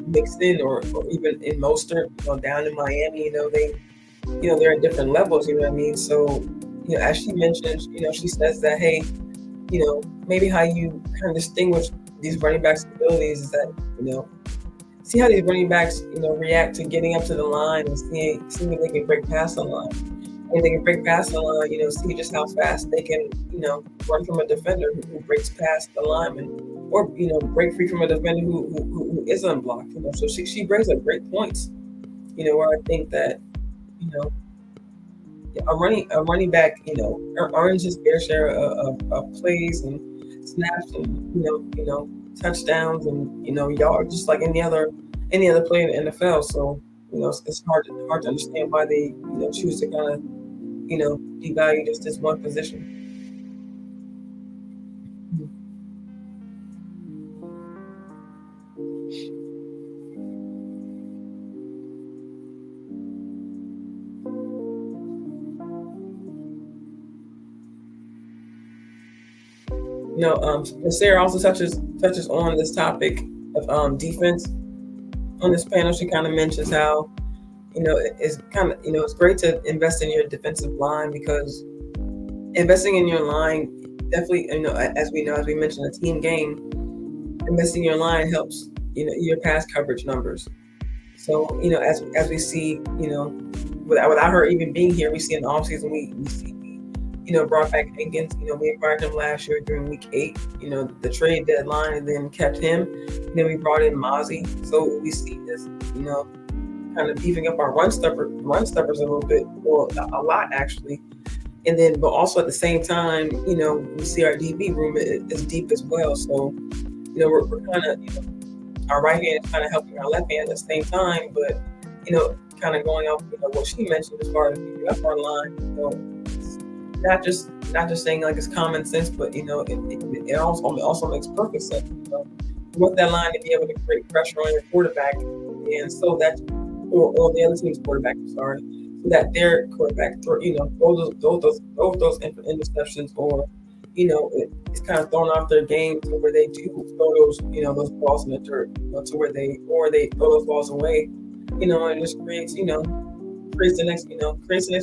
mixed in or even in Mostert, down in Miami. They're at different levels. You know what I mean? So as she mentioned, she says that, hey, maybe how you kind of distinguish these running backs' abilities is that see how these running backs react to getting up to the line and seeing if they can break past the line. And they can break past the line, see just how fast they can, run from a defender who breaks past the lineman, or break free from a defender who is unblocked. So she brings up great points. Where I think that you know a running back earns his fair share of plays and snaps and touchdowns and yards, just like any other player in the NFL. So it's hard to understand why they choose to kind of devalue just this one position. Sarah also touches on this topic of defense on this panel. She kind of mentions how it's kind of it's great to invest in your defensive line, because investing in your line definitely, as we mentioned, a team game. Investing in your line helps your pass coverage numbers. So as we see, without her even being here, we see in the offseason we see brought back Higgins. We acquired him last year during week 8. The trade deadline, and then kept him. Then we brought in Mozzie. So we see this kind of beefing up our run stuffers a little bit, or a lot actually. And then, but also at the same time, we see our DB room is deep as well. So, we're kind of, our right hand is kind of helping our left hand at the same time, but, kind of going off, what she mentioned as far as beefing up our line. Not just saying like it's common sense, but, it also makes perfect sense. You want that line to be able to create pressure on your quarterback, and so that, or the other team's quarterback, I'm sorry, so that their quarterback, throw those interceptions, or it's kind of thrown off their game to where they do throw those balls in the dirt, to where they throw those balls away, and it just creates the next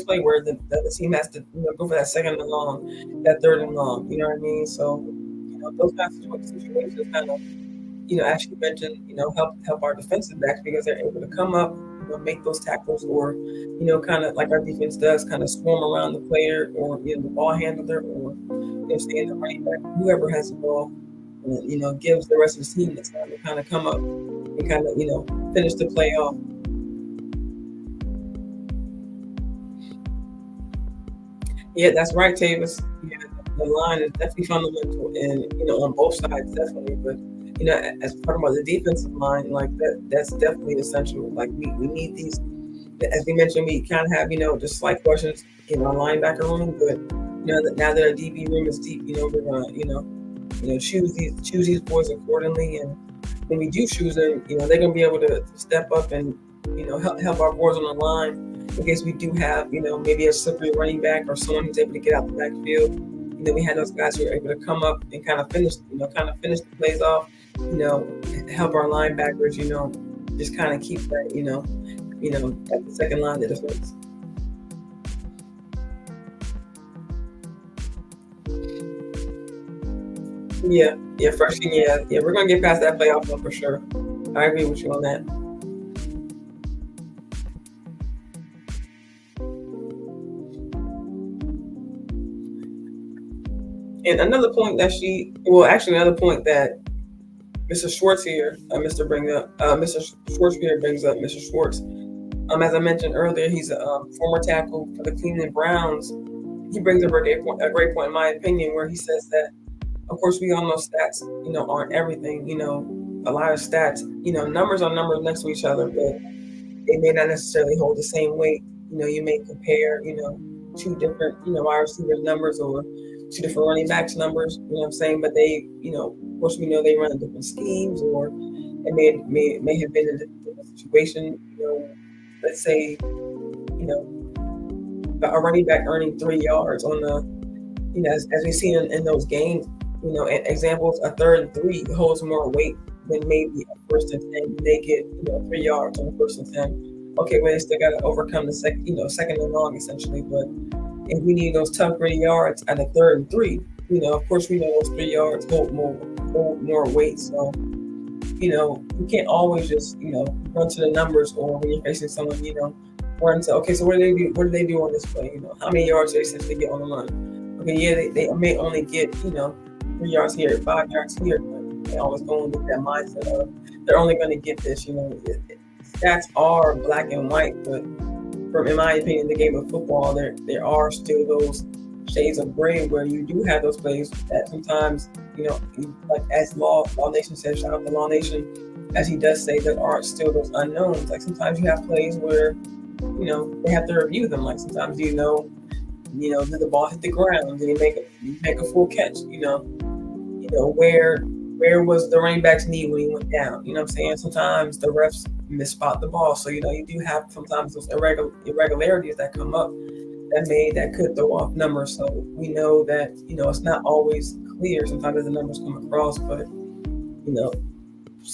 play where the team has to go for that second and long, that third and long. You know what I mean? So those kinds of situations kind of as you mentioned, help our defensive backs, because they're able to come up, make those tackles, or kind of like our defense does, kind of swarm around the player, or the ball handler, or saying the running back, whoever has the ball, gives the rest of the team the time to kind of come up and kind of finish the play off. Yeah, that's right, Tavis. Yeah, the line is definitely fundamental, and on both sides, definitely. But as we're talking about the defensive line, like that's definitely essential. Like we need these. As we mentioned, we kind of have just slight questions in our linebacker room, but that now that our DB room is deep, we're gonna choose these boys accordingly, and when we do choose them, they're gonna be able to step up and help our boys on the line. In case we do have, maybe a slippery running back, or someone who's able to get out the backfield. We had those guys who are able to come up and kind of finish the plays off, help our linebackers, just kind of keep that, at the second line of defense. Yeah, first thing, yeah, we're gonna get past that playoff one for sure. I agree with you on that. And another point that actually another point that Mr. Schwartz here, Mr. Schwartz here brings up Mr. Schwartz. As I mentioned earlier, he's a former tackle for the Cleveland Browns. He brings up a great point, in my opinion, where he says that, of course, we all know stats, aren't everything. A lot of stats, numbers are numbers next to each other, but they may not necessarily hold the same weight. You may compare, two different, wide receiver numbers or two different running backs numbers. You know what I'm saying? But they, of course, we know they run different schemes, or it may have been a different situation. Let's say, a running back earning 3 yards on as we see in those games. Examples, a 3rd and 3 holds more weight than maybe a 1st and 10. They get 3 yards on the 1st and 10. Okay, well, they still got to overcome the second and long essentially. But if we need those tough 3 yards at a 3rd and 3, of course we know those 3 yards hold more weight. So you can't always just run to the numbers, or when you're facing someone, run to, okay, so what do they do? What do they do on this play? How many yards do they essentially get on the run? Okay, yeah, they may only get 3 yards here, 5 yards here, but they always go in with that mindset of they're only going to get this. Stats are black and white, but in my opinion, the game of football, there are still those shades of gray where you do have those plays that sometimes, like as Law Nation said, shout out to Law Nation, as he does say, there are still those unknowns. Like sometimes you have plays where, they have to review them. Like sometimes did the ball hit the ground? Did he make a full catch? Where was the running back's knee when he went down? You know what I'm saying? Sometimes the refs misspot the ball. So, you do have sometimes those irregularities that come up that could throw off numbers. So we know that, it's not always clear sometimes as the numbers come across, but,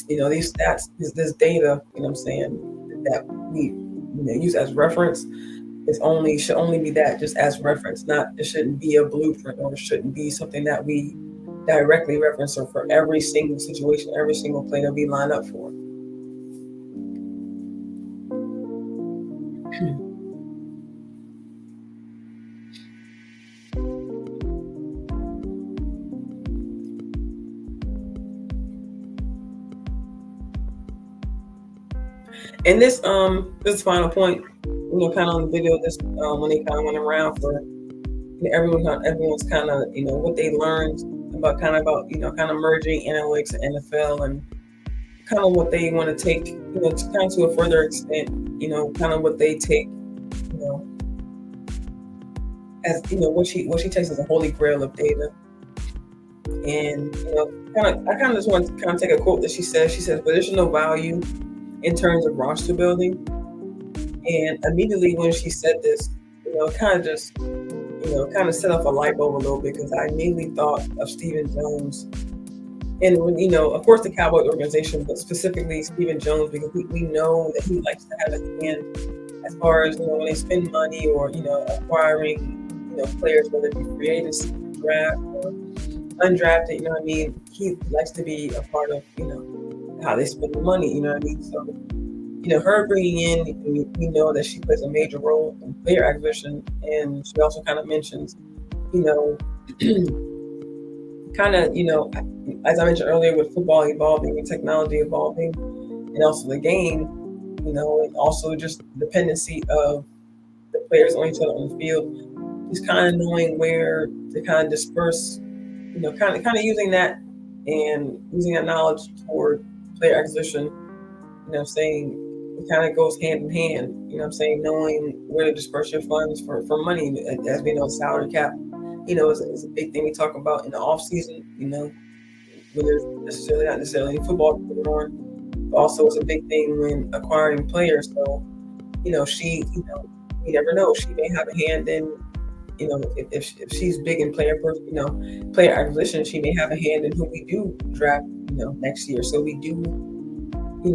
these stats, this data, what I'm saying, that we use as reference should only be that, just as reference. It shouldn't be a blueprint, or it shouldn't be something that we directly reference or for every single situation, every single play that we line up for. And this final point, kind of on the video, this when they kind of went around for everyone's kind of what they learned about kind of merging analytics and NFL, and kind of what they want to take to a further extent, kind of what they take as what she takes as a holy grail of data. And I kind of just want to kind of take a quote that she says. She says, "But there's no value in terms of roster building." And immediately when she said this, kind of just kind of set off a light bulb a little bit, because I immediately thought of Stephen Jones. And when, of course, the Cowboys organization, but specifically Stephen Jones, because we know that he likes to have a hand as far as, when they spend money or, acquiring, players, whether it be free agents, draft, or undrafted, you know what I mean? He likes to be a part of, how they spend the money, you know what I mean? So, her bringing in, we know that she plays a major role in player acquisition, and she also kind of mentions, kind of, as I mentioned earlier, with football evolving and technology evolving, and also the game, and also just dependency of the players on each other on the field, just kind of knowing where to kind of disperse, kind of using that and using that knowledge toward player acquisition. What I'm saying, it kind of goes hand in hand. What I'm saying, knowing where to disperse your funds for money. As we know, salary cap, is a big thing we talk about in the off season. When there's not necessarily any football going on, but also it's a big thing when acquiring players. So, she, you never know, she may have a hand in, if she's big in player acquisition, she may have a hand in who we do draft, next year. So we do,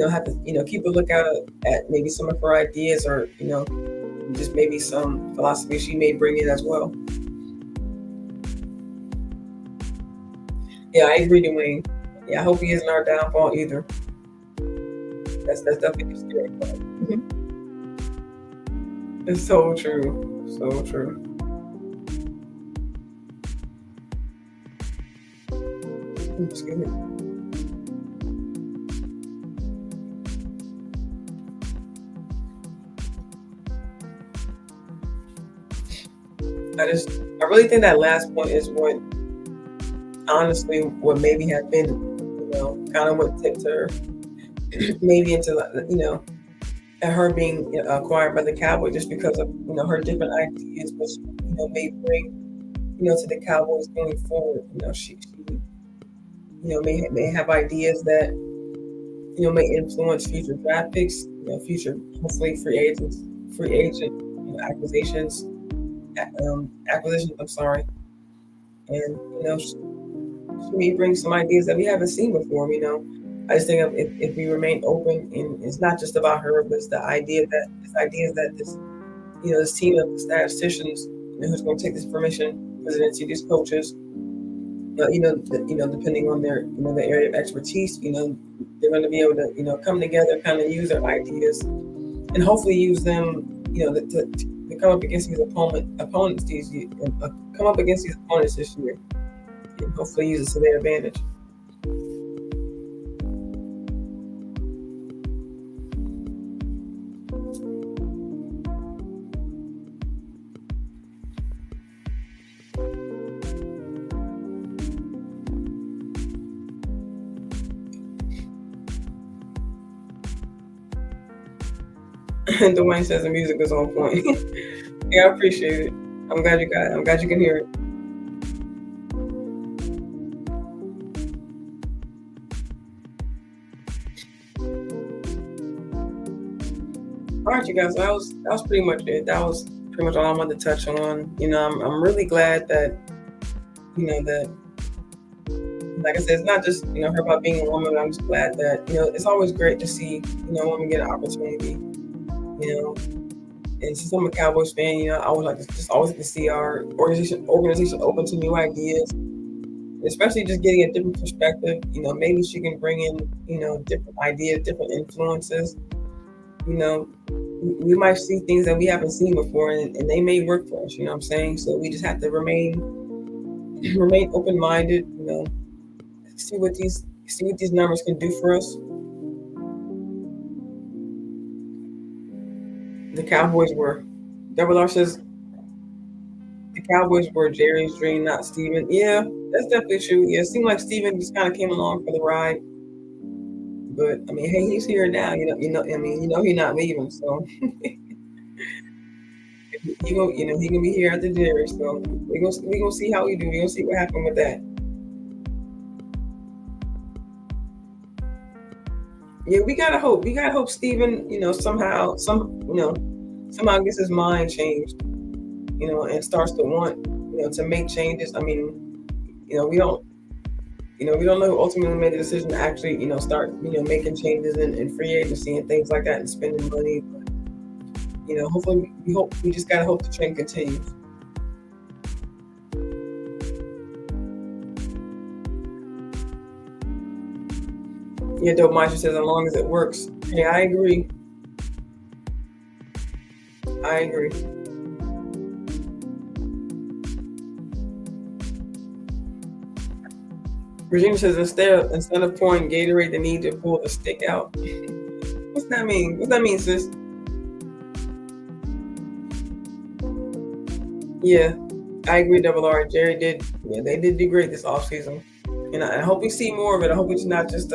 have to, keep a lookout at maybe some of her ideas, or, just maybe some philosophy she may bring in as well. Yeah, I agree, Dwayne. Yeah, I hope he isn't our downfall either. That's definitely scary. It's so true. So true. Excuse me. I really think that last point is what, honestly, what maybe have been, kind of what tipped her maybe into, and her being acquired by the Cowboys just because of her different ideas, which may bring to the Cowboys going forward. She may have ideas that may influence future draft picks, future hopefully free agent acquisitions, acquisitions. I'm sorry, and she may bring some ideas that we haven't seen before. I just think if we remain open, and it's not just about her, but it's the ideas that this team of statisticians, who's going to take this information, presidency, these coaches, depending on their area of expertise, they're going to be able to, come together, kind of use their ideas, and hopefully use them, to come up against these opponents come up against these opponents this year, and hopefully use it to their advantage. And Dwayne says the music is on point. Yeah, I appreciate it. I'm glad you can hear it. All right, you guys. That was pretty much it. That was pretty much all I wanted to touch on. I'm really glad that that, like I said, it's not just her about being a woman. But I'm just glad that it's always great to see women get an opportunity. And since I'm a Cowboys fan, I always like to always like to see our organization open to new ideas, especially just getting a different perspective. Maybe she can bring in different ideas, different influences. We might see things that we haven't seen before, and they may work for us. You know what I'm saying? So we just have to remain open minded. See what these numbers can do for us. The Cowboys were. Double R says the Cowboys were Jerry's dream, not Steven. Yeah, that's definitely true. Yeah, it seemed like Steven just kind of came along for the ride. But I mean, hey, he's here now. I mean, he's not leaving, so he gonna be here after Jerry. So we gonna see how we do. We gonna see what happened with that. Yeah, we gotta hope. We gotta hope Steven, somehow gets his mind changed, and starts to want, to make changes. I mean, we don't, we don't know who ultimately made the decision to actually, start, making changes in free agency and things like that and spending money. But, hopefully we just gotta hope the trend continues. Yeah, Dope Maestro says, as long as it works. Yeah, I agree. I agree. Regina says, instead of pouring Gatorade, they need to pull the stick out. What's that mean? What's that mean, sis? Yeah, I agree, Double R. Jerry did. Yeah, they did do great this offseason. And I hope we see more of it. I hope it's not just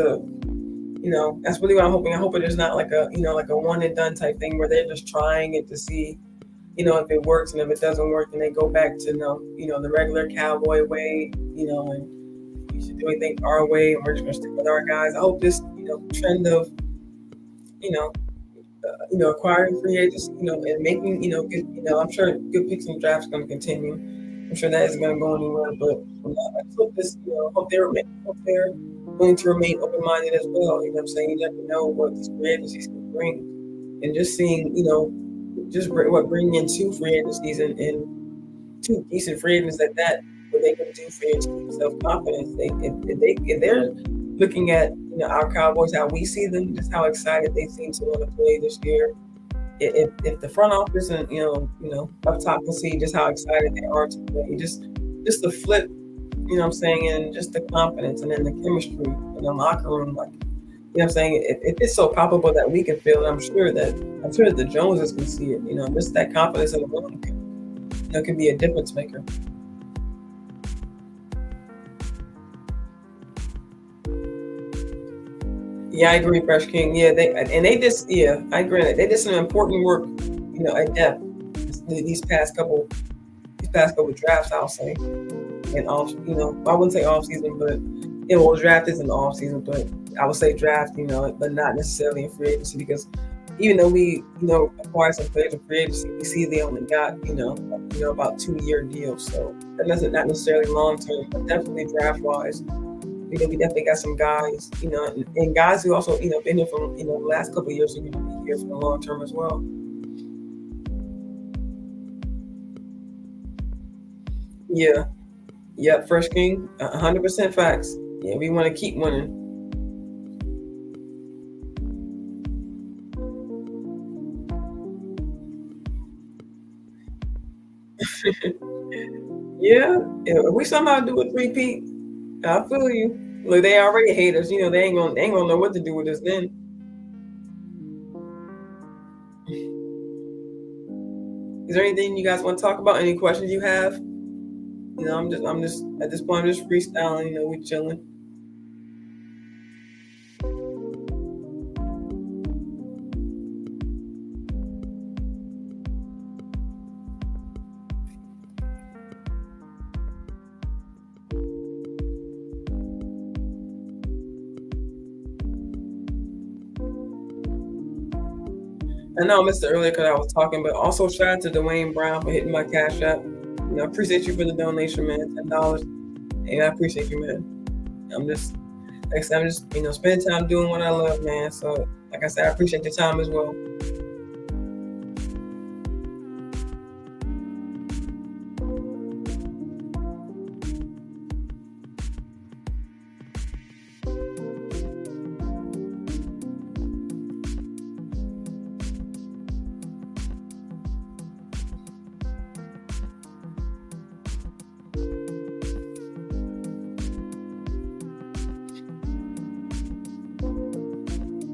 that's really what I'm hoping. I hope it is not like a one and done type thing where they're just trying it to see, if it works, and if it doesn't work, then they go back to the regular Cowboy way, and we should do anything our way, and we're just gonna stick with our guys. I hope this, trend of, acquiring free agents, and making, good, I'm sure good picks in the draft is going to continue. I'm sure that isn't going to go anywhere, but I just hope hope they're willing to remain open-minded as well. You know what I'm saying? You never know what these free agencies can bring, and just seeing, bringing in two free agencies and two decent free agents at that, what they can do for your team self-confidence. If they're looking at our Cowboys, how we see them, just how excited they seem to want to play this year. If the front office and up top can see just how excited they are to play, just the flip, you know what I'm saying, and just the confidence and then the chemistry in the locker room, like, you know what I'm saying? If it's so palpable that we can feel it, I'm sure that the Joneses can see it. You know, just that confidence in the room can, you know, can be a difference maker. Yeah, I agree, Fresh King. Yeah, they just, yeah, I agree. They did some important work, you know, at depth these past couple drafts, I'll say, and off, you know, I wouldn't say off season, but it will draft is an off season, but I would say draft, you know, but not necessarily in free agency because even though we, you know, acquired some players in free agency, we see they only got, you know, about 2 year deals, so that doesn't not necessarily long term, but definitely draft wise. You know, we definitely got some guys, you know, and guys who also, you know, been here for, you know, the last couple of years are going to be here for the long term as well. Yeah, yeah, Fresh King, 100% facts. Yeah, we want to keep winning. Yeah, if we somehow do a three-peat, I feel you. Look, they already hate us. You know, they ain't gonna know what to do with us then. Is there anything you guys want to talk about? Any questions you have? You know, I'm just at this point, I'm just freestyling. You know, we chilling. I know I missed it earlier because I was talking, but also shout out to Dwayne Brown for hitting my cash app. You know, I appreciate you for the donation, man. $10, and I appreciate you, man. I'm just, like I said, I'm just, you know, spending time doing what I love, man. So, like I said, I appreciate your time as well.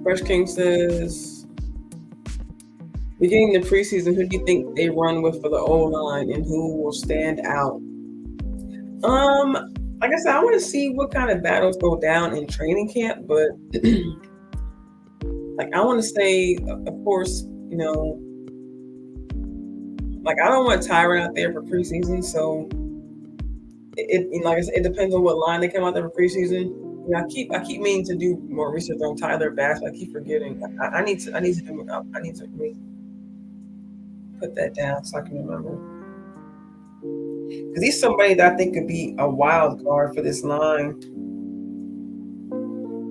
Fresh King says, beginning the preseason, who do you think they run with for the O line, and who will stand out? Um, like I said, I want to see what kind of battles go down in training camp, but like I want to say, of course, you know, like I don't want Tyron out there for preseason, so like I said, it depends on what line they come out there for preseason. You know, I keep meaning to do more research on Tyler Bass, but I keep forgetting. I need to do I need to put that down so I can remember because he's somebody that I think could be a wild card for this line.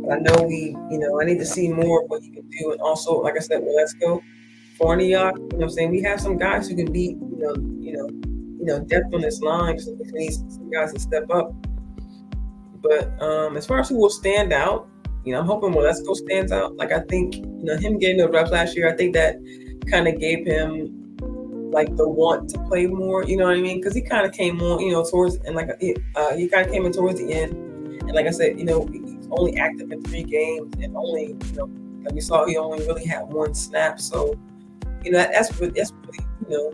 But I know you know, I need to see more of what he can do, and also, like I said, well, let's go Forniak. You know what I'm saying? We have some guys who can be, you know, depth on this line. So we need some guys to step up. But as far as who will stand out, you know, I'm hoping Walesko stands out. Like I think, you know, him getting the reps last year, I think that kind of gave him like the want to play more. You know what I mean? Because he kind of came on, you know, towards and like he kind of came in towards the end. And like I said, you know, he's only active in 3 games, and only, you know, like we saw, he only really had 1 snap. So you know, that's really, you know,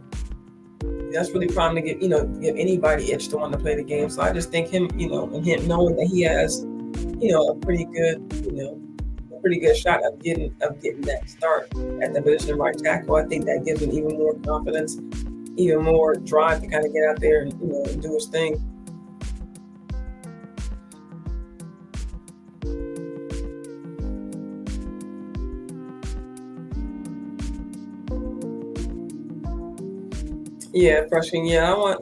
that's really prime to give, you know, give anybody itch to want to play the game. So I just think him, you know, and him knowing that he has, you know, a pretty good, you know, a pretty good shot of getting that start at the position of right tackle. I think that gives him even more confidence, even more drive to kind of get out there and, you know, and do his thing. Yeah, freshman. Yeah, I don't want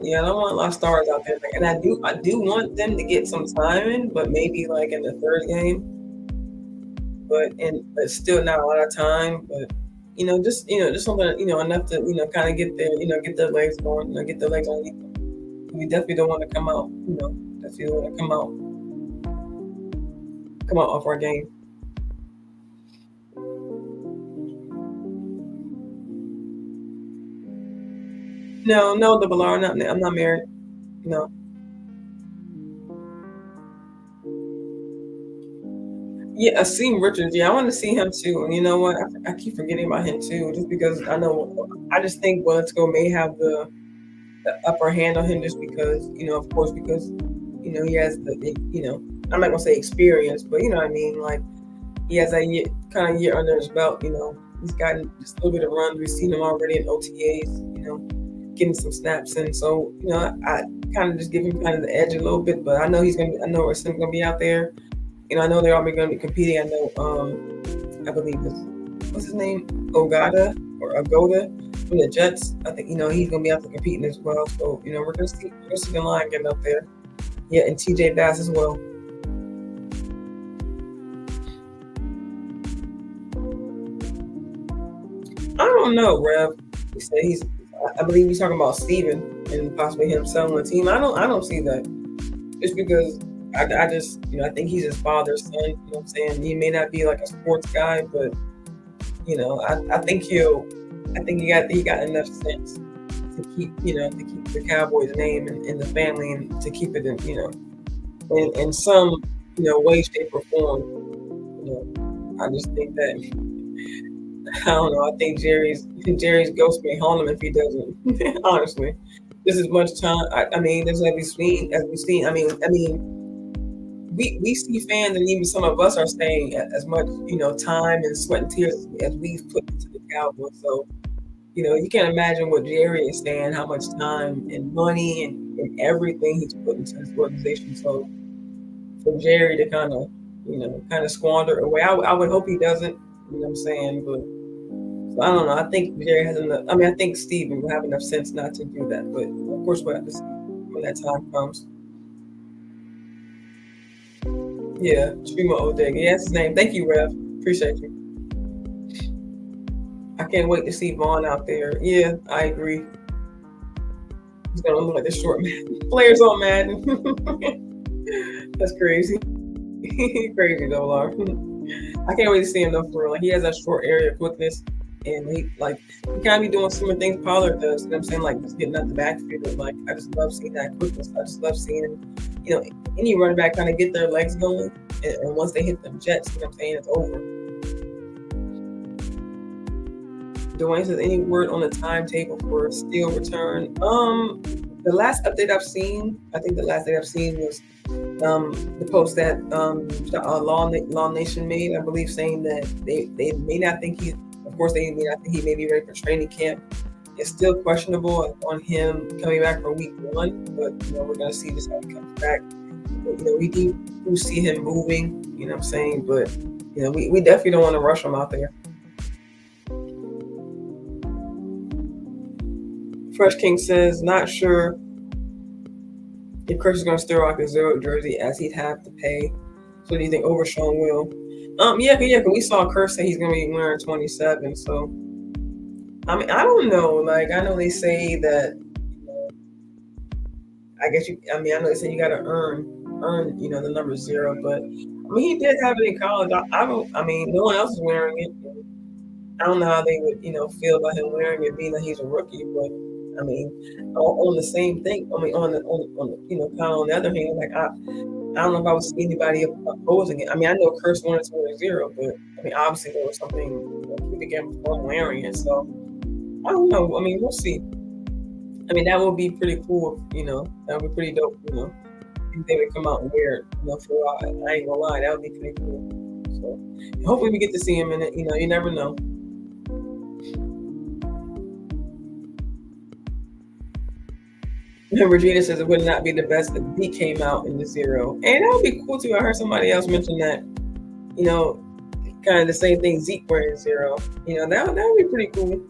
a lot of stars out there. Like, and I do want them to get some time in, but maybe like in the 3rd game. But still not a lot of time. But you know, just something, you know, enough to, you know, kind of get their, you know, get their legs going, you know, get their legs underneath them. We definitely don't want to come out, you know, definitely don't want to come out off our game. No, no, the Ballard, not I'm not married. No. Yeah, Asim Richards. Yeah, I want to see him too. And you know what? I keep forgetting about him too, just because I know. I just think Let's Go may have the upper hand on him, just because of course, because he has I'm not gonna say experience, but you know what I mean. Like he has that year, kind of year under his belt. He's gotten just a little bit of runs. We've seen him already in OTAs. Getting some snaps in. So I kind of just give him kind of the edge a little bit, but I know he's gonna. I know Asim's gonna be out there. I know they're all going to be competing. I know, I believe what's his name, Ogata or Agoda from the Jets. I think he's going to be out there competing as well. So we're going to see the line getting up there. Yeah, and TJ Bass as well. I don't know, Rev. He said I believe he's talking about Steven and possibly him selling the team. I don't see that. Just because I just I think he's his father's son. You know what I'm saying? He may not be like a sports guy, but I think he got enough sense to keep the Cowboys name in the family, and to keep it in some way, shape, or form. I just think that I don't know. I think Jerry's ghost may haunt him if he doesn't. Honestly, this is much time. I mean, this as we've seen. We see fans, and even some of us are saying as much time and sweat and tears as we've put into the Cowboys. So you can imagine what Jerry is saying, how much time and money and everything he's put into this organization. So for Jerry to kind of squander it away, I would hope he doesn't. You know what I'm saying? But so I don't know. I think Jerry has enough. I mean, I think Steven will have enough sense not to do that. But of course, we'll have to see when that time comes. Yeah, Chuma Odega. Yeah, that's his name. Thank you, Rev. Appreciate you. I can't wait to see Vaughn out there. Yeah, I agree. He's gonna look like the short man. Players on Madden. That's crazy. Crazy though, Lar. I can't wait to see him though, for real. Like, he has that short area quickness, and he kind of be doing similar things Pollard does. You know what I'm saying? Like just getting out the backfield. Like I just love seeing that quickness. I just love seeing any running back kind of get their legs going, and once they hit them jets, you know what I'm saying, it's over. Dwayne says, any word on the timetable for Steel return? The last update I've seen, I think the last thing I've seen was the post that Law Nation made, I believe, saying that they may not think of course, they may not think he may be ready for training camp. It's still questionable on him coming back for week 1, but we're gonna see just how he comes back. But, we do see him moving. You know what I'm saying? But we definitely don't want to rush him out there. Fresh King says, not sure if Chris is going to still rock his 0 jersey, as he'd have to pay. So do you think Overshawn will? Yeah, because we saw Chris say he's going to be wearing 27. So, I mean, I don't know. Like, I know they say that, I know they say you got to earn, the number 0. But, I mean, he did have it in college. No one else is wearing it. I don't know how they would, feel about him wearing it, being that he's a rookie. But I mean, on the same thing. I mean, on the kind of on the other hand, like I don't know if I would see anybody opposing it. I mean, I know Curse wanted to wear 0, but I mean, obviously there was something keeping him from wearing it. So I don't know. I mean, we'll see. I mean, that would be pretty cool. That would be pretty dope. If they would come out and wear it. For a while. I ain't gonna lie, that would be pretty cool. So hopefully we get to see him in it. You never know. Regina says it would not be the best if he came out in the 0. And that would be cool too. I heard somebody else mention that, kind of the same thing Zeke wearing 0. That would be pretty cool.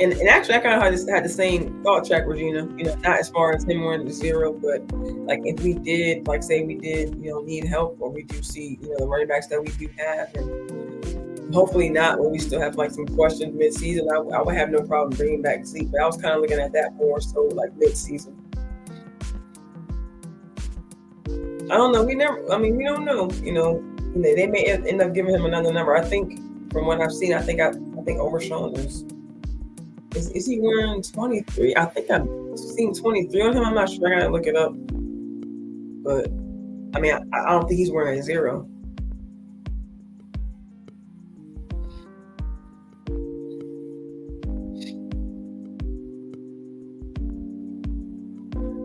And actually, I kind of just had the same thought track, Regina. Not as far as him wearing the 0, but like if we did, like say we did, need help, or we do see, the running backs that we do have, and hopefully not when we still have like some questions mid-season, I would have no problem bringing back Zeke. But I was kind of looking at that more so like mid-season. I don't know. We don't know. They may end up giving him another number. I think from what I've seen, I think Overshawn is he wearing 23? I think I've seen 23 on him. I'm not sure. I gotta look it up. But I mean, I don't think he's wearing a 0.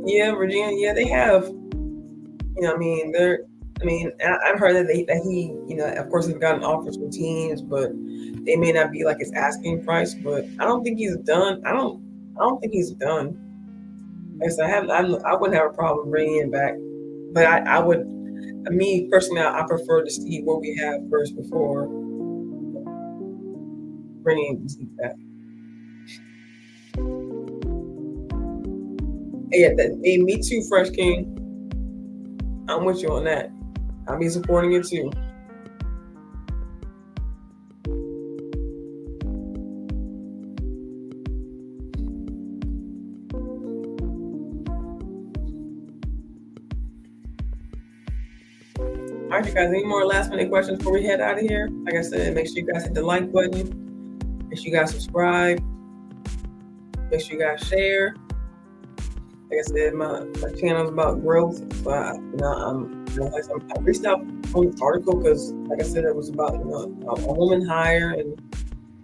Yeah, Virginia. Yeah, they have. I mean, I've heard that he, of course, he's gotten offers from teams, but they may not be like his asking price. But I don't think he's done. I don't think he's done. Like I said, I wouldn't have a problem bringing him back, but I would. Me personally, I prefer to see what we have first before bringing Zeke back. Yeah, me too, Fresh King. I'm with you on that. I'll be supporting it too. All right, you guys. Any more last minute questions before we head out of here? Like I said, make sure you guys hit the like button. Make sure you guys subscribe. Make sure you guys share. Like I said, my channel is about growth. So I reached out on this article because, like I said, it was about a woman hire, and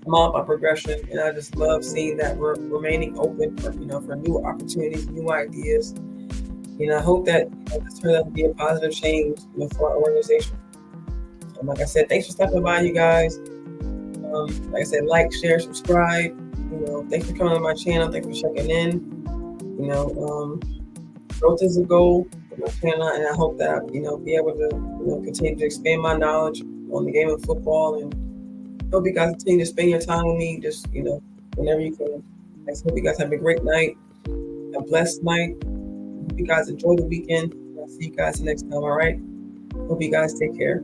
I'm all about progression, and I just love seeing that we're remaining open for for new opportunities, new ideas. I hope that this turns out to be a positive change for our organization. Like I said, thanks for stopping by, you guys. Like I said, like, share, subscribe. Thanks for coming on my channel. Thanks for checking in. Growth is a goal for my channel, and I hope that be able to continue to expand my knowledge on the game of football, and hope you guys continue to spend your time with me. Just whenever you can. I hope you guys have a great night, a blessed night. Hope you guys enjoy the weekend. I'll see you guys next time. All right. Hope you guys take care.